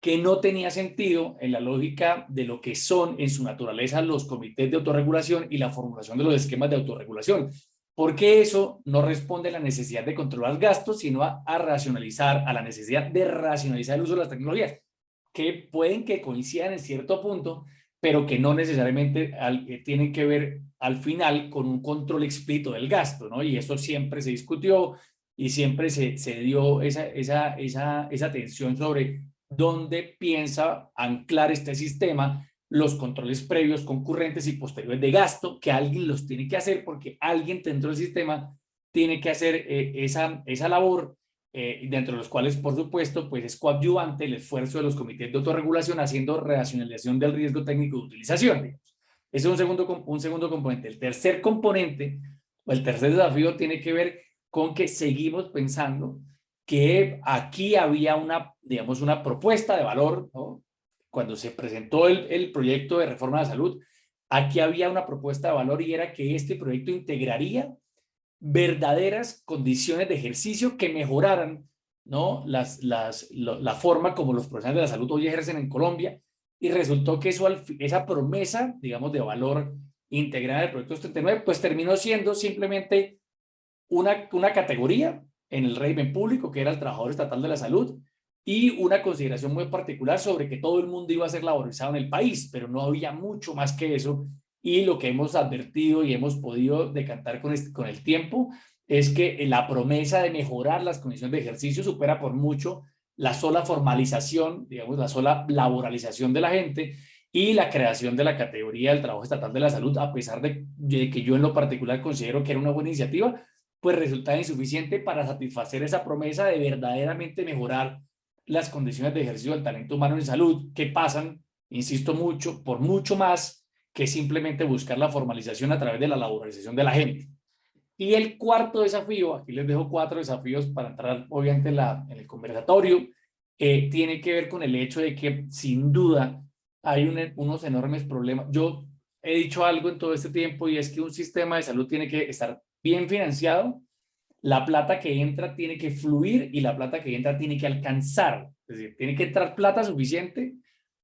que no tenía sentido en la lógica de lo que son en su naturaleza los comités de autorregulación y la formulación de los esquemas de autorregulación, porque eso no responde a la necesidad de controlar gastos, sino a racionalizar, a la necesidad de racionalizar el uso de las tecnologías, que pueden que coincidan en cierto punto, pero que no necesariamente tienen que ver al final con un control explícito del gasto, ¿no? Y eso siempre se discutió y siempre se dio esa tensión sobre dónde piensa anclar este sistema los controles previos, concurrentes y posteriores de gasto, que alguien los tiene que hacer porque alguien dentro del sistema tiene que hacer esa labor, dentro de los cuales, por supuesto, pues es coadyuvante el esfuerzo de los comités de autorregulación haciendo racionalización del riesgo técnico de utilización. Digamos. Ese es un segundo componente. El tercer componente, o el tercer desafío, tiene que ver con que seguimos pensando que aquí había digamos, una propuesta de valor, ¿no? Cuando se presentó el proyecto de reforma de la salud, aquí había una propuesta de valor y era que este proyecto integraría verdaderas condiciones de ejercicio que mejoraran, ¿no?, la forma como los profesionales de la salud hoy ejercen en Colombia, y resultó que esa promesa, digamos, de valor integrada del proyecto 79, pues terminó siendo simplemente una categoría en el régimen público, que era el trabajador estatal de la salud, y una consideración muy particular sobre que todo el mundo iba a ser laborizado en el país, pero no había mucho más que eso. Y lo que hemos advertido y hemos podido decantar con el tiempo es que la promesa de mejorar las condiciones de ejercicio supera por mucho la sola formalización, digamos, la sola laboralización de la gente y la creación de la categoría del trabajo estatal de la salud, a pesar de que yo en lo particular considero que era una buena iniciativa, pues resulta insuficiente para satisfacer esa promesa de verdaderamente mejorar las condiciones de ejercicio del talento humano en salud, que pasan, insisto mucho, por mucho más que simplemente buscar la formalización a través de la laboralización de la gente. Y el cuarto desafío, aquí les dejo 4 desafíos para entrar obviamente en el conversatorio, tiene que ver con el hecho de que sin duda hay unos enormes problemas. Yo he dicho algo en todo este tiempo y es que un sistema de salud tiene que estar bien financiado, la plata que entra tiene que fluir y la plata que entra tiene que alcanzar. Es decir, tiene que entrar plata suficiente,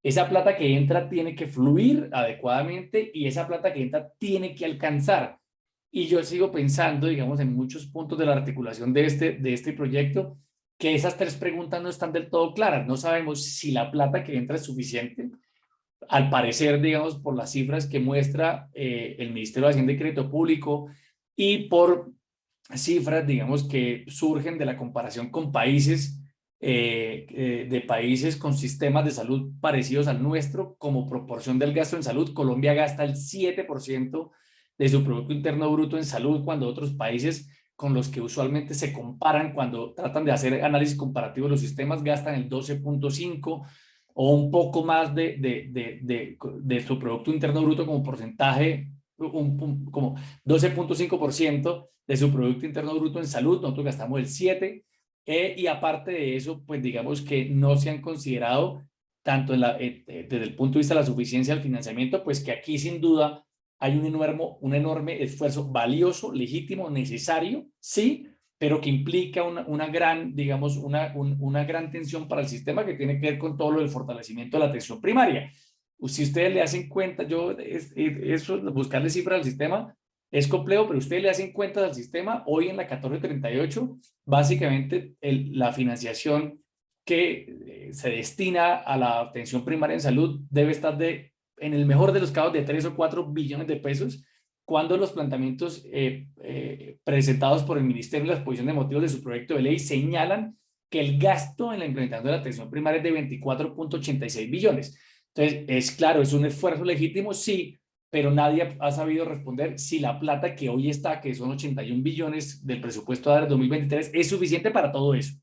esa plata que entra tiene que fluir adecuadamente y esa plata que entra tiene que alcanzar. y yo sigo pensando, digamos, en muchos puntos de la articulación de este proyecto, que esas tres preguntas no están del todo claras. No sabemos si la plata que entra es suficiente. Al parecer, digamos, por las cifras que muestra el Ministerio de Hacienda y Crédito Público y por cifras, digamos, que surgen de la comparación con países, de países con sistemas de salud parecidos al nuestro, como proporción del gasto en salud, Colombia gasta el 7% de su Producto Interno Bruto en salud, cuando otros países con los que usualmente se comparan cuando tratan de hacer análisis comparativo de los sistemas gastan el 12.5% o un poco más de su Producto Interno Bruto como porcentaje, como 12.5% de su Producto Interno Bruto en salud. Nosotros gastamos el 7%, y aparte de eso, pues digamos que no se han considerado tanto desde el punto de vista de la suficiencia del financiamiento, pues que aquí sin duda hay un enorme esfuerzo valioso, legítimo, necesario, sí, pero que implica una gran, digamos, una gran tensión para el sistema que tiene que ver con todo lo del fortalecimiento de la atención primaria. Si ustedes le hacen cuenta, eso, buscarle cifras al sistema es complejo, pero ustedes le hacen cuenta al sistema, hoy en la 1438, básicamente la financiación que se destina a la atención primaria en salud debe estar en el mejor de los casos, de 3 o 4 billones de pesos, cuando los planteamientos presentados por el Ministerio en la exposición de motivos de su proyecto de ley señalan que el gasto en la implementación de la atención primaria es de 24.86 billones. Entonces, es claro, es un esfuerzo legítimo, sí, pero nadie ha sabido responder si la plata que hoy está, que son 81 billones del presupuesto de 2023, es suficiente para todo eso.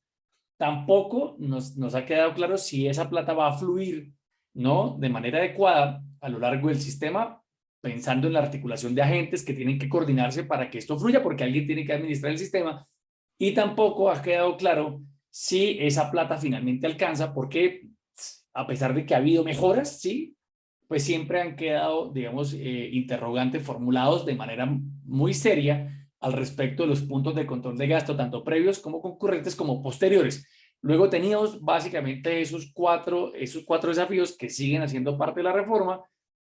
Tampoco nos ha quedado claro si esa plata va a fluir, ¿no?, de manera adecuada a lo largo del sistema, pensando en la articulación de agentes que tienen que coordinarse para que esto fluya, porque alguien tiene que administrar el sistema, y tampoco ha quedado claro si esa plata finalmente alcanza, porque a pesar de que ha habido mejoras, sí, pues siempre han quedado, digamos, interrogantes formulados de manera muy seria al respecto de los puntos de control de gasto, tanto previos como concurrentes como posteriores. Luego teníamos básicamente esos cuatro desafíos que siguen haciendo parte de la reforma,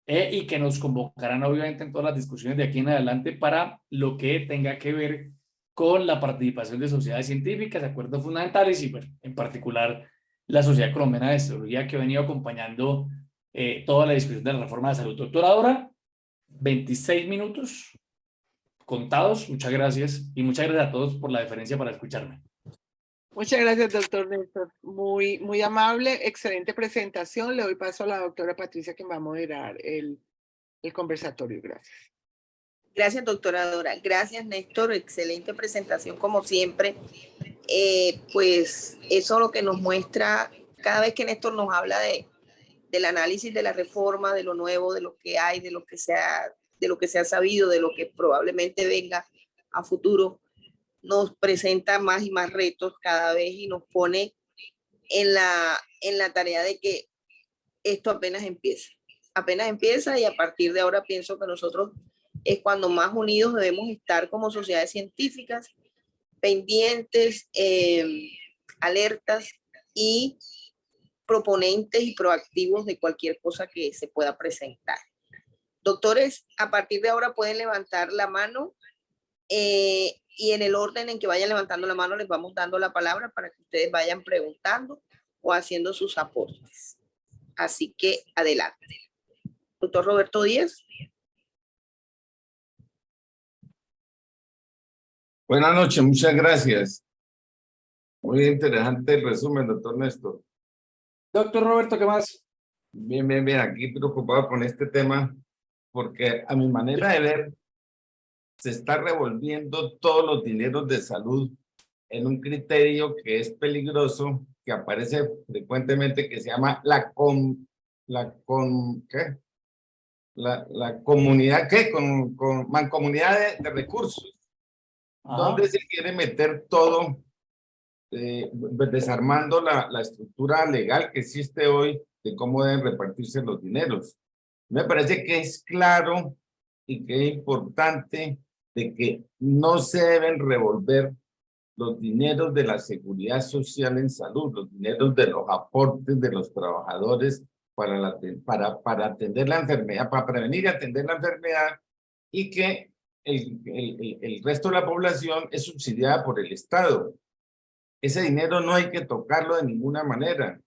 y que nos convocarán obviamente en todas las discusiones de aquí en adelante para lo que tenga que ver con la participación de sociedades científicas, acuerdos fundamentales y, bueno, en particular la Sociedad Colombiana de Astrología, que ha venido acompañando toda la discusión de la reforma de salud. Doctora, 26 minutos contados. Muchas gracias, y muchas gracias a todos por la deferencia para escucharme. Muchas gracias, doctor Néstor. Muy, muy amable, excelente presentación. Le doy paso a la doctora Patricia, que va a moderar el conversatorio. Gracias. Gracias, doctora Dora. Gracias, Néstor. Excelente presentación, como siempre. Pues eso es lo que nos muestra cada vez que Néstor nos habla del análisis de la reforma, de lo nuevo, de lo que hay, de lo que se ha sabido, de lo que probablemente venga a futuro. Nos presenta más y más retos cada vez y nos pone en la tarea de que esto apenas empieza, y a partir de ahora pienso que nosotros es cuando más unidos debemos estar como sociedades científicas, pendientes, alertas y proponentes y proactivos de cualquier cosa que se pueda presentar. Doctores, a partir de ahora pueden levantar la mano, y en el orden en que vayan levantando la mano les vamos dando la palabra para que ustedes vayan preguntando o haciendo sus aportes. Así que adelante. Doctor Roberto Díaz. Buenas noches, muchas gracias. Muy interesante el resumen, doctor Néstor. Doctor Roberto, ¿qué más? Bien, bien, bien, aquí preocupado con este tema, porque a mi manera de ver, se está revolviendo todos los dineros de salud en un criterio que es peligroso, que aparece frecuentemente, que se llama la comunidad, ¿qué? Mancomunidad de recursos, donde se quiere meter todo, desarmando la estructura legal que existe hoy de cómo deben repartirse los dineros. Me parece que es claro y que es importante de que no se deben revolver los dineros de la seguridad social en salud, los dineros de los aportes de los trabajadores para atender la enfermedad, para prevenir y atender la enfermedad, y que el resto de la población es subsidiada por el Estado. Ese dinero no hay que tocarlo de ninguna manera,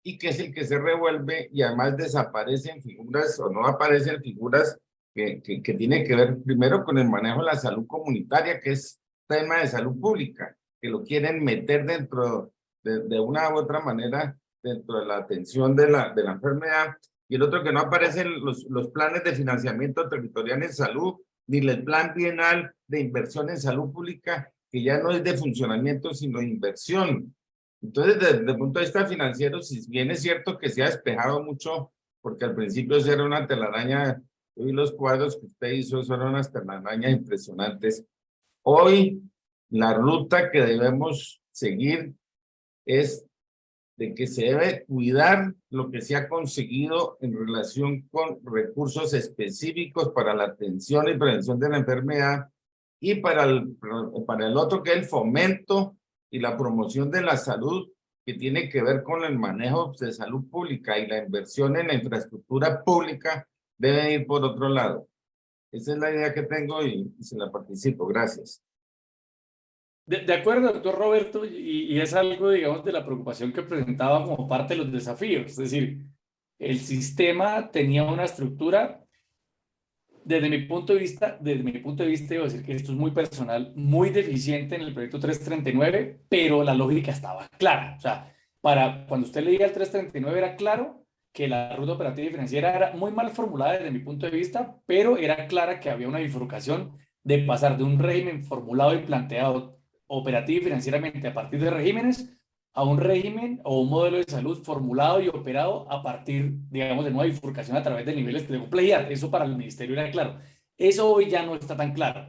y que es el que se revuelve y además desaparecen figuras o no aparecen figuras que tienen que ver primero con el manejo de la salud comunitaria, que es tema de salud pública, que lo quieren meter dentro de una u otra manera dentro de la atención de la enfermedad, y el otro que no aparecen los planes de financiamiento territorial en salud, ni el plan bienal de inversión en salud pública, que ya no es de funcionamiento, sino de inversión. Entonces, desde el punto de vista financiero, si bien es cierto que se ha despejado mucho, porque al principio eso era una telaraña, hoy los cuadros que usted hizo son unas telarañas impresionantes. Hoy, la ruta que debemos seguir es de que se debe cuidar lo que se ha conseguido en relación con recursos específicos para la atención y prevención de la enfermedad, y para el otro, que es el fomento y la promoción de la salud, que tiene que ver con el manejo de salud pública, y la inversión en la infraestructura pública debe ir por otro lado. Esa es la idea que tengo y se la participo. Gracias. De acuerdo, doctor Roberto, y es algo, digamos, de la preocupación que presentaba como parte de los desafíos. Es decir, el sistema tenía una estructura, desde mi punto de vista, debo decir que esto es muy personal, muy deficiente en el proyecto 339, pero la lógica estaba clara. O sea, cuando usted leía el 339 era claro que la ruta operativa y financiera era muy mal formulada desde mi punto de vista, pero era clara que había una bifurcación de pasar de un régimen formulado y planteado operativo y financieramente a partir de regímenes a un régimen o un modelo de salud formulado y operado a partir, digamos, de una bifurcación a través de niveles de complejidad. Eso para el ministerio era claro. Eso hoy ya no está tan claro.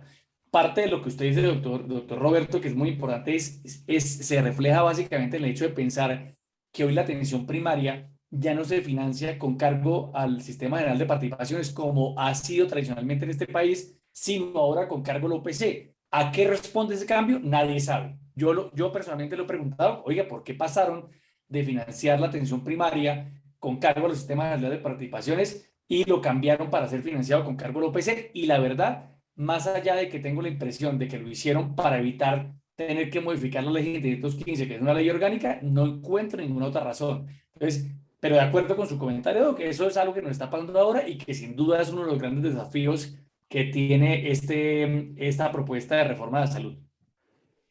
Parte de lo que usted dice, doctor Roberto, que es muy importante, se refleja básicamente en el hecho de pensar que hoy la atención primaria ya no se financia con cargo al Sistema General de Participaciones como ha sido tradicionalmente en este país, sino ahora con cargo al OPC. ¿A qué responde ese cambio? Nadie sabe. Yo personalmente lo he preguntado, oiga, ¿por qué pasaron de financiar la atención primaria con cargo a los sistemas generales de participaciones y lo cambiaron para ser financiado con cargo al OPC? Y la verdad, más allá de que tengo la impresión de que lo hicieron para evitar tener que modificar la ley 715, que es una ley orgánica, no encuentro ninguna otra razón. Entonces, pero de acuerdo con su comentario, que eso es algo que nos está pasando ahora y que sin duda es uno de los grandes desafíos que tiene esta propuesta de reforma de la salud.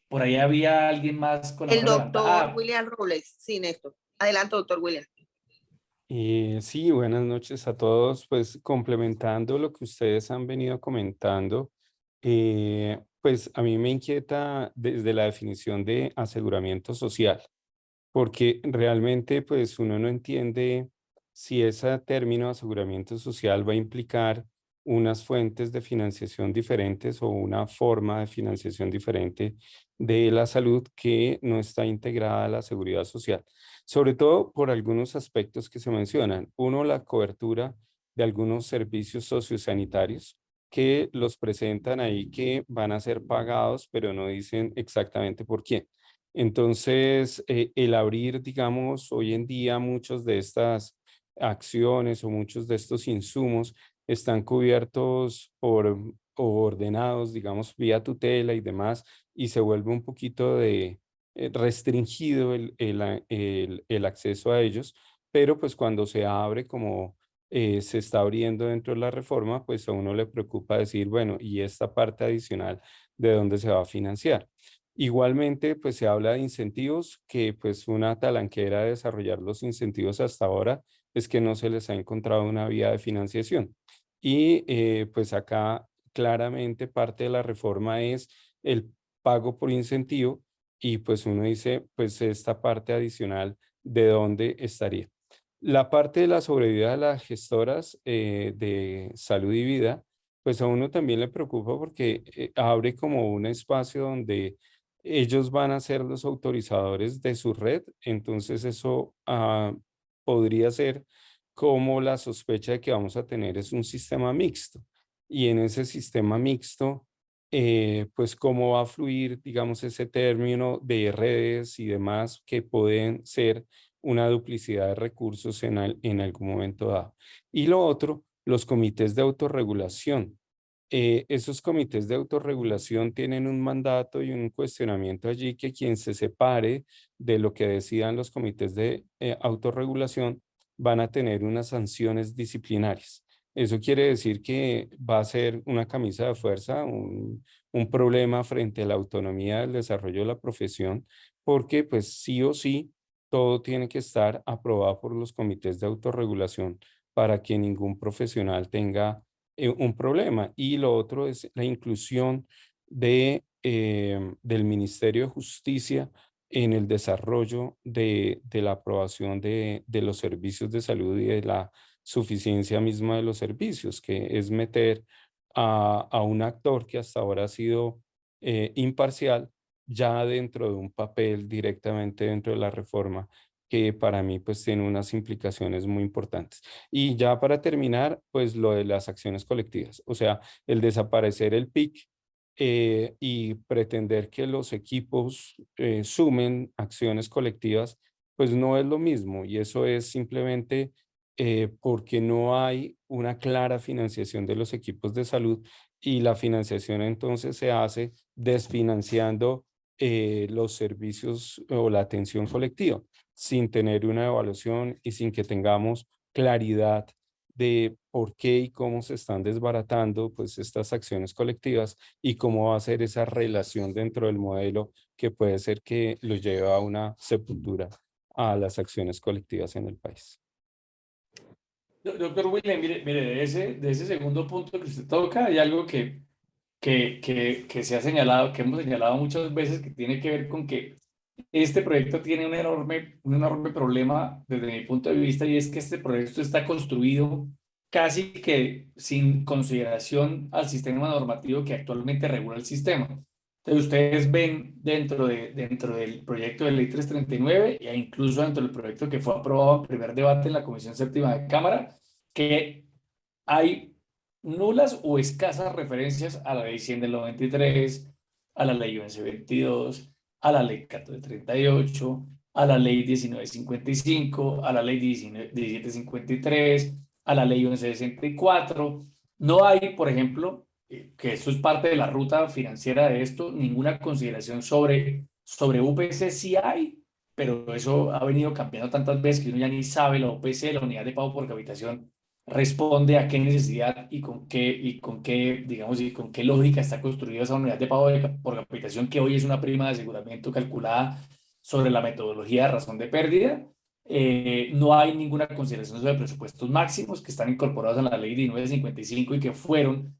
Por ahí había alguien más con la El mano levantada. doctor William Robles, sí, Néstor. Adelante, doctor William. Sí, buenas noches a todos. Pues complementando lo que ustedes han venido comentando, pues a mí me inquieta desde la definición de aseguramiento social, porque realmente pues uno no entiende si ese término aseguramiento social va a implicar unas fuentes de financiación diferentes o una forma de financiación diferente de la salud que no está integrada a la seguridad social, sobre todo por algunos aspectos que se mencionan. Uno, la cobertura de algunos servicios sociosanitarios que los presentan ahí que van a ser pagados, pero no dicen exactamente por quién. Entonces, el abrir, digamos, hoy en día muchas de estas acciones o muchos de estos insumos están cubiertos o ordenados, digamos, vía tutela y demás, y se vuelve un poquito de restringido el acceso a ellos, pero pues cuando se abre como se está abriendo dentro de la reforma, pues a uno le preocupa decir, bueno, ¿y esta parte adicional de dónde se va a financiar? Igualmente, pues se habla de incentivos, que pues una talanquera de desarrollar los incentivos hasta ahora es que no se les ha encontrado una vía de financiación. Y pues acá claramente parte de la reforma es el pago por incentivo y pues uno dice, pues esta parte adicional, ¿de dónde estaría? La parte de la sobrevida de las gestoras de salud y vida, pues a uno también le preocupa porque abre como un espacio donde ellos van a ser los autorizadores de su red, entonces eso podría ser como la sospecha de que vamos a tener es un sistema mixto. Y en ese sistema mixto, pues cómo va a fluir, digamos, ese término de redes y demás que pueden ser una duplicidad de recursos en algún momento dado. Y lo otro, los comités de autorregulación. esos comités de autorregulación tienen un mandato y un cuestionamiento allí que quien se separe de lo que decidan los comités de autorregulación van a tener unas sanciones disciplinarias. Eso quiere decir que va a ser una camisa de fuerza, un problema frente a la autonomía del desarrollo de la profesión, porque pues sí o sí todo tiene que estar aprobado por los comités de autorregulación para que ningún profesional tenga un problema. Y lo otro es la inclusión del Ministerio de Justicia en el desarrollo de la aprobación de los servicios de salud y de la suficiencia misma de los servicios, que es meter a un actor que hasta ahora ha sido imparcial ya dentro de un papel directamente dentro de la reforma que para mí pues tiene unas implicaciones muy importantes. Y ya para terminar, pues lo de las acciones colectivas, o sea, el desaparecer el PIC y pretender que los equipos sumen acciones colectivas, pues no es lo mismo y eso es simplemente porque no hay una clara financiación de los equipos de salud y la financiación entonces se hace desfinanciando los servicios o la atención colectiva sin tener una evaluación y sin que tengamos claridad de por qué y cómo se están desbaratando pues estas acciones colectivas y cómo va a ser esa relación dentro del modelo que puede ser que lo lleve a una sepultura a las acciones colectivas en el país. Doctor William, mire, de ese segundo punto que usted toca, hay algo que se ha señalado, que hemos señalado muchas veces, que tiene que ver con que este proyecto tiene un enorme problema desde mi punto de vista, y es que este proyecto está construido casi que sin consideración al sistema normativo que actualmente regula el sistema. Entonces, ustedes ven dentro del proyecto de ley 339 e incluso dentro del proyecto que fue aprobado en primer debate en la Comisión Séptima de Cámara, que hay nulas o escasas referencias a la ley 100 del 93, a la ley 1122, a la ley 1438, a la ley 1955, a la ley 1753, a la ley 1164. No hay, por ejemplo, que eso es parte de la ruta financiera de esto, ninguna consideración sobre UPC. Sí hay, pero eso ha venido cambiando tantas veces que uno ya ni sabe la UPC, la unidad de pago por capitación, responde a qué necesidad y con qué, digamos, y con qué lógica está construida esa unidad de pago por capitación, que hoy es una prima de aseguramiento calculada sobre la metodología de razón de pérdida. No hay ninguna consideración sobre presupuestos máximos que están incorporados en la ley 1955 y que fueron,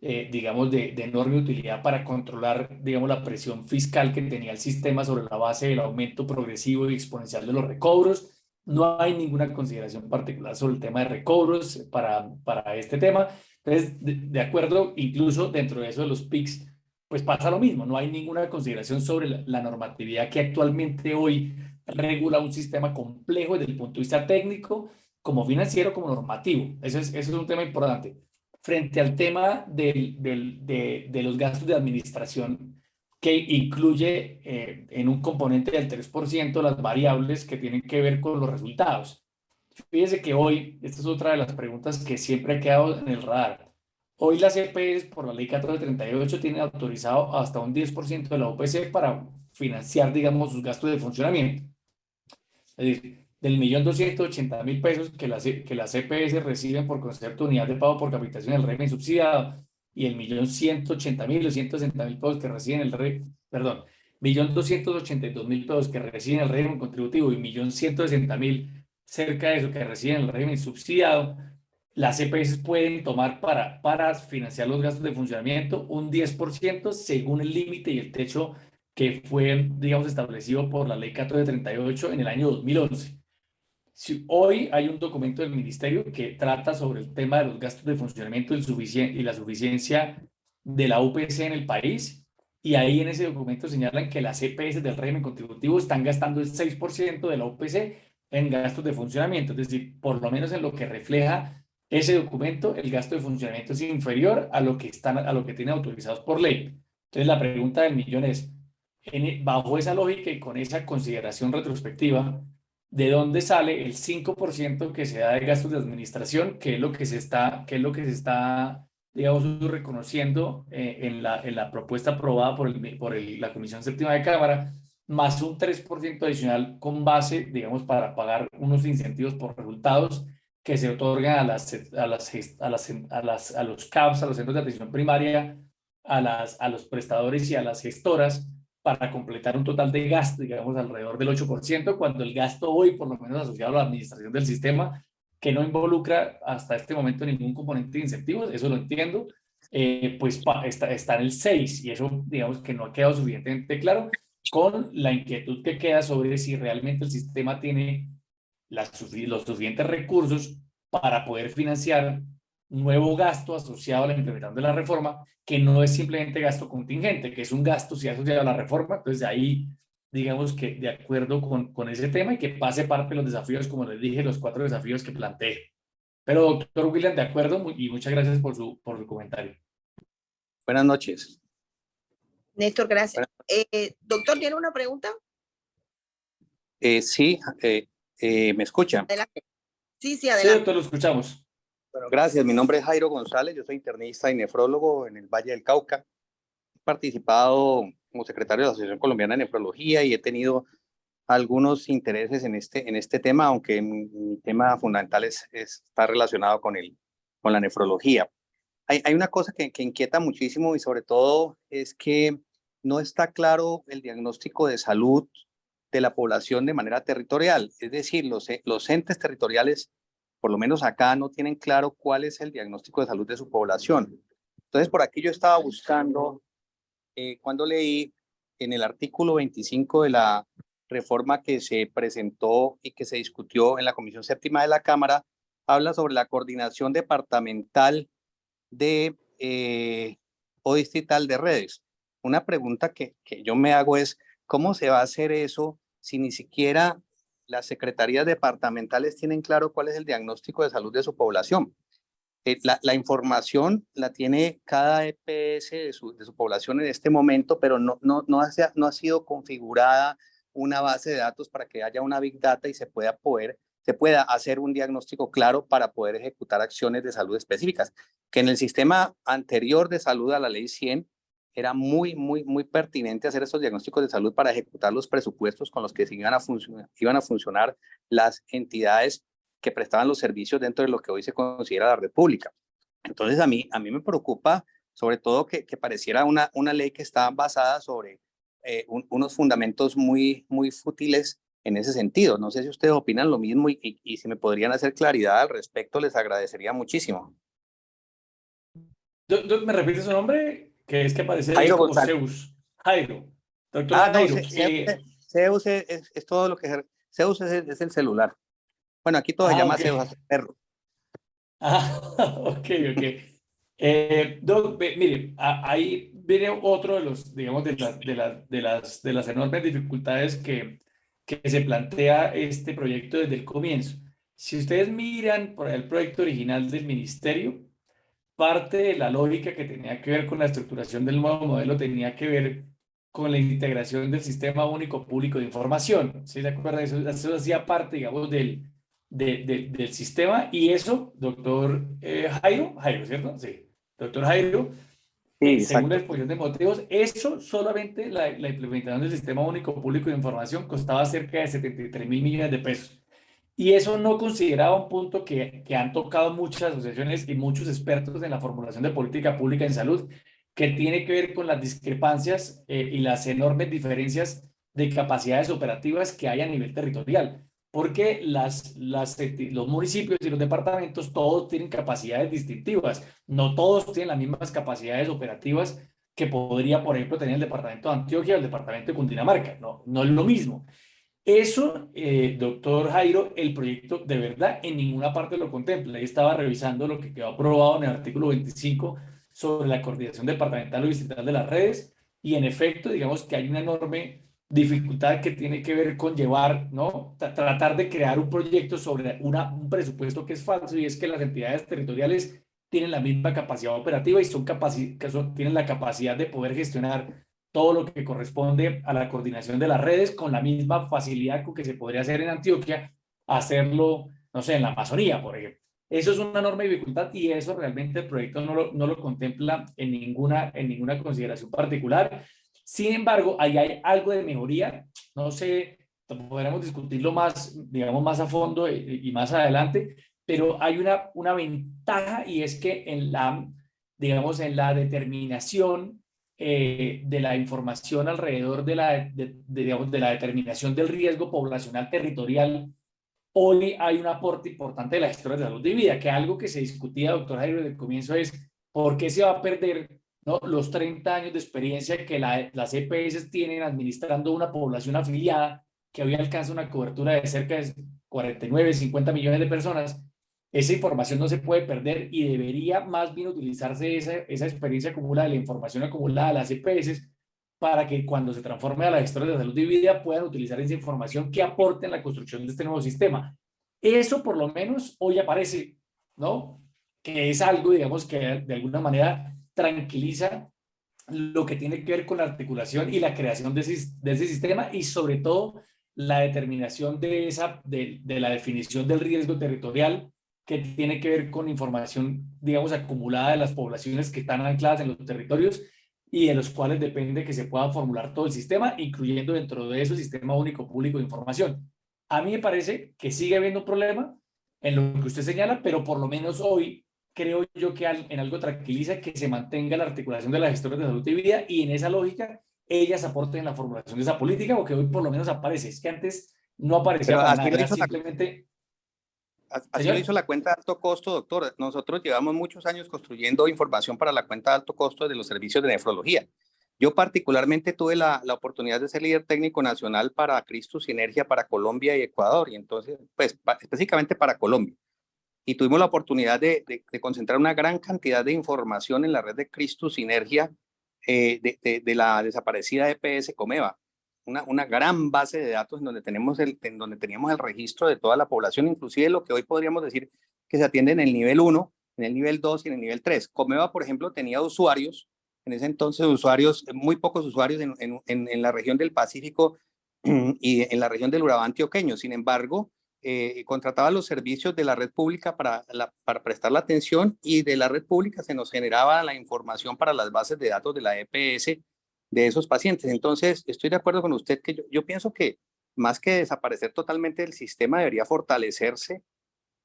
digamos, de enorme utilidad para controlar, digamos, la presión fiscal que tenía el sistema sobre la base del aumento progresivo y exponencial de los recobros. No hay ninguna consideración particular sobre el tema de recobros para este tema. Entonces, de acuerdo, incluso dentro de eso de los PICs, pues pasa lo mismo. No hay ninguna consideración sobre la normatividad que actualmente hoy regula un sistema complejo desde el punto de vista técnico, como financiero, como normativo. Eso es un tema importante. Frente al tema de los gastos de administración, que incluye en un componente del 3% las variables que tienen que ver con los resultados. Fíjese que hoy, esta es otra de las preguntas que siempre ha quedado en el radar. Hoy las EPS por la ley 1438 tienen autorizado hasta un 10% de la OPC para financiar, digamos, sus gastos de funcionamiento. Es decir, del 1.280.000 pesos que las EPS reciben por concepto de unidad de pago por capitación del régimen subsidiado, y el 1.180.000 o 160.000 pesos que reciben el régimen, perdón, 1.282.000 pesos que reciben el régimen contributivo y 1.160.000 cerca de eso que reciben el régimen subsidiado, las EPS pueden tomar para financiar los gastos de funcionamiento un 10% según el límite y el techo que fue, digamos, establecido por la ley 1438 en el año 2011. Si hoy hay un documento del ministerio que trata sobre el tema de los gastos de funcionamiento y la suficiencia de la UPC en el país, y ahí en ese documento señalan que las EPS del régimen contributivo están gastando el 6% de la UPC en gastos de funcionamiento. Es decir, por lo menos en lo que refleja ese documento, el gasto de funcionamiento es inferior a lo que tienen autorizados por ley. Entonces, la pregunta del millón es, bajo esa lógica y con esa consideración retrospectiva, ¿de dónde sale el 5% que se da de gastos de administración? ¿Qué es lo que se está digamos, reconociendo en la propuesta aprobada por la Comisión Séptima de Cámara, más un 3% adicional con base, digamos, para pagar unos incentivos por resultados que se otorgan a los CAPS, a los centros de atención primaria, a los prestadores y a las gestoras, para completar un total de gasto, digamos, alrededor del 8%, cuando el gasto hoy, por lo menos asociado a la administración del sistema, que no involucra hasta este momento ningún componente de incentivos, eso lo entiendo, pues está en el 6%, y eso, digamos, que no ha quedado suficientemente claro, con la inquietud que queda sobre si realmente el sistema tiene los suficientes recursos para poder financiar un nuevo gasto asociado a la implementación de la reforma, que no es simplemente gasto contingente, que es un gasto si asociado a la reforma. Entonces, ahí, digamos que de acuerdo con ese tema, y que pase parte de los desafíos, como les dije, los 4 desafíos que planteé. Pero, doctor William, de acuerdo, y muchas gracias por su comentario. Buenas noches. Néstor, gracias. Doctor, ¿tiene una pregunta? Sí, ¿me escucha? Adelante. Sí, Sí, adelante. doctor, lo escuchamos. Bueno, gracias. Mi nombre es Jairo González, yo soy internista y nefrólogo en el Valle del Cauca. He participado como secretario de la Asociación Colombiana de Nefrología y he tenido algunos intereses en este tema, aunque mi tema fundamental está relacionado con la nefrología. Hay una cosa que inquieta muchísimo, y sobre todo es que no está claro el diagnóstico de salud de la población de manera territorial. Es decir, los entes territoriales, por lo menos acá, no tienen claro cuál es el diagnóstico de salud de su población. Entonces, por aquí yo estaba buscando, cuando leí en el artículo 25 de la reforma que se presentó y que se discutió en la Comisión Séptima de la Cámara, habla sobre la coordinación departamental o distrital de redes. Una pregunta que yo me hago es, ¿cómo se va a hacer eso si ni siquiera las secretarías departamentales tienen claro cuál es el diagnóstico de salud de su población? La información la tiene cada EPS de su población en este momento, pero no ha sido configurada una base de datos para que haya una Big Data y se pueda hacer un diagnóstico claro para poder ejecutar acciones de salud específicas, que en el sistema anterior de salud a la ley 100 era muy pertinente hacer estos diagnósticos de salud para ejecutar los presupuestos con los que iban a funcionar las entidades que prestaban los servicios dentro de lo que hoy se considera la República. Entonces, a mí me preocupa sobre todo que pareciera una ley que está basada sobre unos fundamentos muy fútiles en ese sentido. No sé si ustedes opinan lo mismo, y si me podrían hacer claridad al respecto, les agradecería muchísimo. ¿Me repite su nombre? Que es que aparece Jairo como González. Zeus. Jairo. Doctor No, Jairo. Zeus es todo lo que... Zeus es el celular. Bueno, aquí todo se llama Okay. Zeus, perro. Ok. Mire, ahí viene otro de los, digamos, de las enormes dificultades que se plantea este proyecto desde el comienzo. Si ustedes miran por el proyecto original del ministerio, parte de la lógica que tenía que ver con la estructuración del nuevo modelo tenía que ver con la integración del Sistema Único Público de Información. ¿Sí se acuerdan? Eso hacía parte, digamos, del sistema, y eso, doctor Jairo, ¿cierto? Sí, doctor Jairo, Sí, según la exacto. exposición de motivos, eso solamente la implementación del Sistema Único Público de Información costaba cerca de 73.000 millones de pesos. Y eso no consideraba un punto que han tocado muchas asociaciones y muchos expertos en la formulación de política pública en salud, que tiene que ver con las discrepancias y las enormes diferencias de capacidades operativas que hay a nivel territorial. Porque los municipios y los departamentos todos tienen capacidades distintivas. No todos tienen las mismas capacidades operativas que podría, por ejemplo, tener el departamento de Antioquia o el departamento de Cundinamarca. No es lo mismo. Eso, doctor Jairo, el proyecto de verdad en ninguna parte lo contempla. Yo estaba revisando lo que quedó aprobado en el artículo 25 sobre la coordinación departamental o distrital de las redes, y en efecto, digamos que hay una enorme dificultad que tiene que ver con llevar, ¿no? Tratar de crear un proyecto sobre un presupuesto que es falso, y es que las entidades territoriales tienen la misma capacidad operativa y tienen la capacidad de poder gestionar todo lo que corresponde a la coordinación de las redes con la misma facilidad con que se podría hacer en Antioquia, hacerlo, no sé, en la Amazonía, por ejemplo. Eso es una enorme dificultad y eso realmente el proyecto no lo contempla en ninguna consideración particular. Sin embargo, ahí hay algo de mejoría, no sé, podremos discutirlo más, digamos, más a fondo y más adelante, pero hay una ventaja y es que digamos, en la determinación de la información alrededor digamos, de la determinación del riesgo poblacional territorial, hoy hay un aporte importante de las historias de salud de vida, que algo que se discutía, doctor Jairo, desde el comienzo es por qué se va a perder, ¿no?, los 30 años de experiencia que las EPS tienen administrando una población afiliada que hoy alcanza una cobertura de cerca de 49, 50 millones de personas. Esa información no se puede perder y debería más bien utilizarse esa experiencia acumulada, la información acumulada de las EPS, para que cuando se transforme a las historias de salud y vida puedan utilizar esa información que aporte en la construcción de este nuevo sistema. Eso por lo menos hoy aparece, ¿no? Que es algo, digamos, que de alguna manera tranquiliza lo que tiene que ver con la articulación y la creación de ese sistema y sobre todo la determinación de la definición del riesgo territorial que tiene que ver con información, digamos, acumulada de las poblaciones que están ancladas en los territorios y de los cuales depende que se pueda formular todo el sistema, incluyendo dentro de eso el Sistema Único Público de Información. A mí me parece que sigue habiendo un problema en lo que usted señala, pero por lo menos hoy creo yo que en algo tranquiliza que se mantenga la articulación de las gestoras de salud y vida y en esa lógica ellas aporten en la formulación de esa política, porque hoy por lo menos aparece. Es que antes no aparecía Pero para así nada, lo era hizo simplemente... así lo Señor. hizo la cuenta de alto costo, doctor. Nosotros llevamos muchos años construyendo información para la cuenta de alto costo de los servicios de nefrología. Yo particularmente tuve la oportunidad de ser líder técnico nacional para Cristus Sinergia para Colombia y Ecuador, y entonces, pues, específicamente para Colombia. Y tuvimos la oportunidad de concentrar una gran cantidad de información en la red de Cristus Sinergia de la desaparecida EPS Comeva. Una gran base de datos en donde teníamos el registro de toda la población, inclusive lo que hoy podríamos decir que se atiende en el nivel 1, en el nivel 2 y en el nivel 3. Comeva, por ejemplo, tenía usuarios, en ese entonces muy pocos usuarios en la región del Pacífico y en la región del Urabá antioqueño. Sin embargo, contrataba los servicios de la red pública para prestar la atención y de la red pública se nos generaba la información para las bases de datos de la EPS de esos pacientes. Entonces, estoy de acuerdo con usted que yo pienso que más que desaparecer totalmente el sistema, debería fortalecerse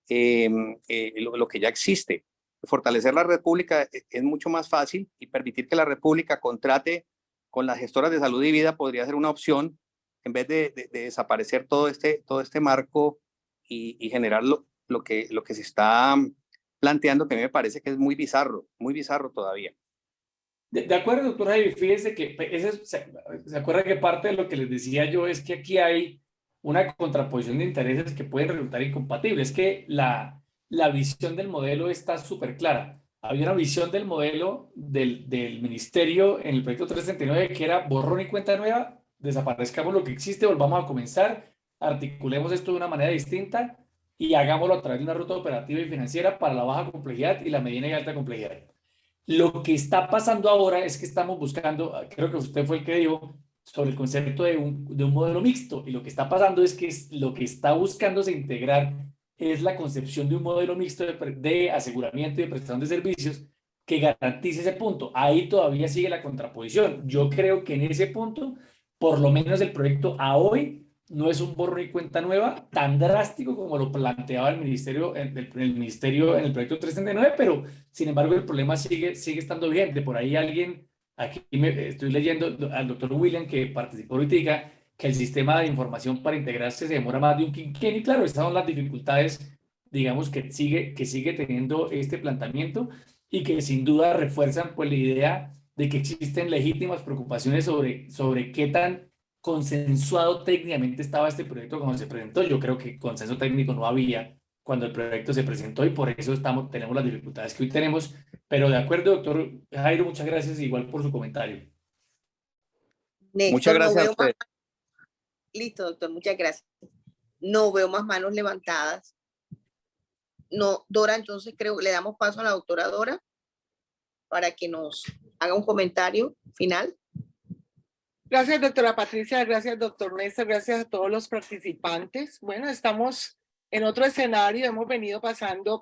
lo que ya existe. Fortalecer la red pública es mucho más fácil y permitir que la red pública contrate con las gestoras de salud y vida podría ser una opción en vez de desaparecer todo este marco y generar lo que se está planteando, que a mí me parece que es muy bizarro todavía. De acuerdo, doctor Jaime, fíjese que se acuerda que parte de lo que les decía yo es que aquí hay una contraposición de intereses que pueden resultar incompatibles. Es que la visión del modelo está súper clara. Había una visión del modelo del ministerio en el proyecto 339 que era borrón y cuenta nueva, desaparezcamos lo que existe, volvamos a comenzar, articulemos esto de una manera distinta y hagámoslo a través de una ruta operativa y financiera para la baja complejidad y la mediana y alta complejidad. Lo que está pasando ahora es que estamos buscando, creo que usted fue el que dijo, sobre el concepto de un modelo mixto. Y lo que está pasando es que lo que está buscándose integrar es la concepción de un modelo mixto de aseguramiento y de prestación de servicios que garantice ese punto. Ahí todavía sigue la contraposición. Yo creo que en ese punto, por lo menos el proyecto a hoy, no es un borrón y cuenta nueva tan drástico como lo planteaba el ministerio en el proyecto 339, pero sin embargo el problema sigue estando vigente. Por ahí alguien, aquí estoy leyendo al doctor William que participó ahorita, que el sistema de información para integrarse se demora más de un quinquenio, y claro, estas son las dificultades, digamos, que sigue teniendo este planteamiento y que sin duda refuerzan pues la idea de que existen legítimas preocupaciones sobre qué tan consensuado técnicamente estaba este proyecto cuando se presentó. Yo creo que consenso técnico no había cuando el proyecto se presentó y por eso tenemos las dificultades que hoy tenemos. Pero de acuerdo, doctor Jairo, muchas gracias igual por su comentario. Néstor, Muchas gracias a usted. Listo, doctor, muchas gracias. No veo más manos levantadas. No, Dora, entonces creo que le damos paso a la doctora Dora para que nos haga un comentario final. Gracias, doctora Patricia, gracias, doctor Néstor, gracias a todos los participantes. Bueno, estamos En otro escenario hemos venido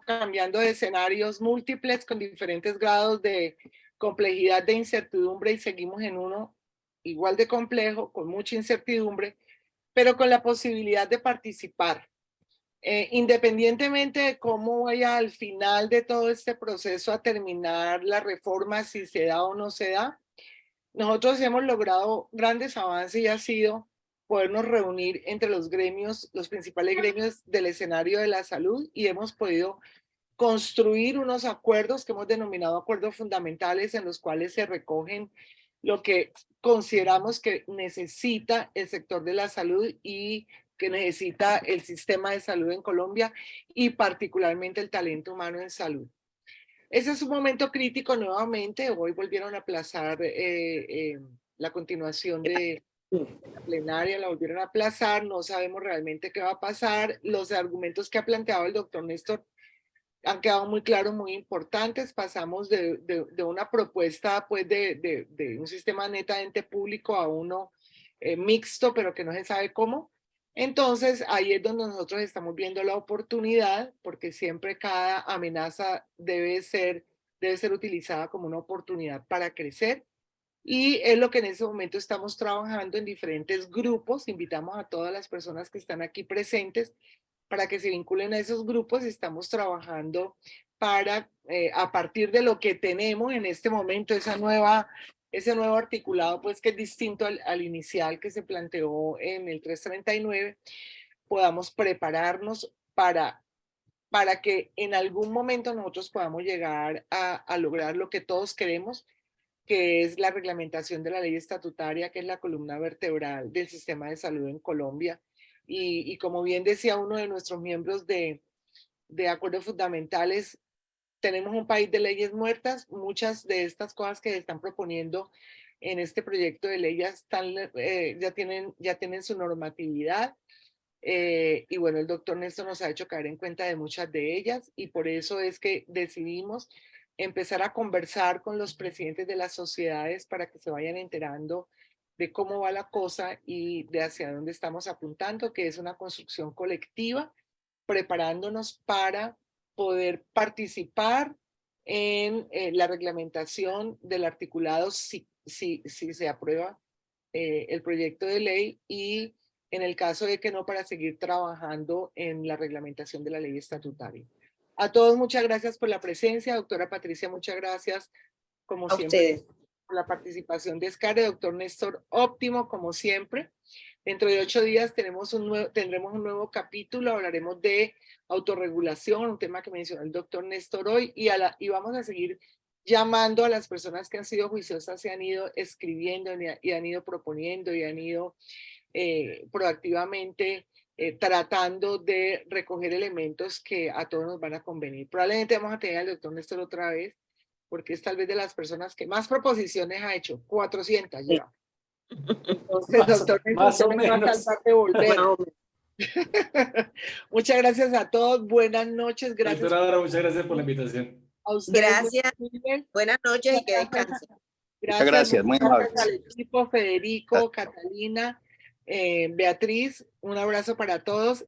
cambiando de escenarios múltiples con diferentes grados de complejidad de incertidumbre y seguimos en uno igual de complejo, con mucha incertidumbre, pero con la posibilidad de participar. Independientemente de cómo vaya al final de todo este proceso a terminar la reforma, si se da o no se da, nosotros hemos logrado grandes avances y ha sido podernos reunir entre los gremios, los principales gremios del escenario de la salud, y hemos podido construir unos acuerdos que hemos denominado acuerdos fundamentales, en los cuales se recogen lo que consideramos que necesita el sector de la salud y que necesita el sistema de salud en Colombia, y particularmente el talento humano en salud. Ese es un momento crítico nuevamente. Hoy volvieron a aplazar la continuación de la plenaria, la volvieron a aplazar. No sabemos realmente qué va a pasar. Los argumentos que ha planteado el doctor Néstor han quedado muy claros, muy importantes. Pasamos de una propuesta pues de un sistema netamente público a uno mixto, pero que no se sabe cómo. Entonces ahí es donde nosotros estamos viendo la oportunidad, porque siempre cada amenaza debe ser utilizada como una oportunidad para crecer. Y es lo que en ese momento estamos trabajando en diferentes grupos. Invitamos a todas las personas que están aquí presentes para que se vinculen a esos grupos. Estamos trabajando para, a partir de lo que tenemos en este momento, ese nuevo articulado, pues que es distinto al inicial que se planteó en el 339, podamos prepararnos para que en algún momento nosotros podamos llegar a lograr lo que todos queremos, que es la reglamentación de la ley estatutaria, que es la columna vertebral del sistema de salud en Colombia. Y como bien decía uno de nuestros miembros de acuerdos fundamentales, tenemos un país de leyes muertas. Muchas de estas cosas que están proponiendo en este proyecto de ley ya tienen su normatividad. Y bueno, el doctor Néstor nos ha hecho caer en cuenta de muchas de ellas, y por eso es que decidimos empezar a conversar con los presidentes de las sociedades para que se vayan enterando de cómo va la cosa y de hacia dónde estamos apuntando, que es una construcción colectiva, preparándonos para poder participar en la reglamentación del articulado si se aprueba el proyecto de ley, y en el caso de que no, para seguir trabajando en la reglamentación de la ley estatutaria. A todos, muchas gracias por la presencia. Doctora Patricia, muchas gracias, como A siempre, ustedes. por la participación de SCARE. Doctor Néstor, óptimo, como siempre. Dentro de 8 días tendremos un nuevo capítulo. Hablaremos de autorregulación, un tema que mencionó el doctor Néstor hoy, y vamos a seguir llamando a las personas que han sido juiciosas, se han ido escribiendo y han ido proponiendo y han ido proactivamente tratando de recoger elementos que a todos nos van a convenir. Probablemente vamos a tener al doctor Néstor otra vez, porque es tal vez de las personas que más proposiciones ha hecho, 400 ya. Entonces, doctor Néstor, más o usted me va a menos. tratar de volver. Muchas gracias a todos, buenas noches, gracias. Doctora Dora, muchas gracias por la invitación. A ustedes. Gracias. Buenas noches y que descansen. Muchas gracias, muy amables. Al equipo, Federico, Catalina, Beatriz, un abrazo para todos.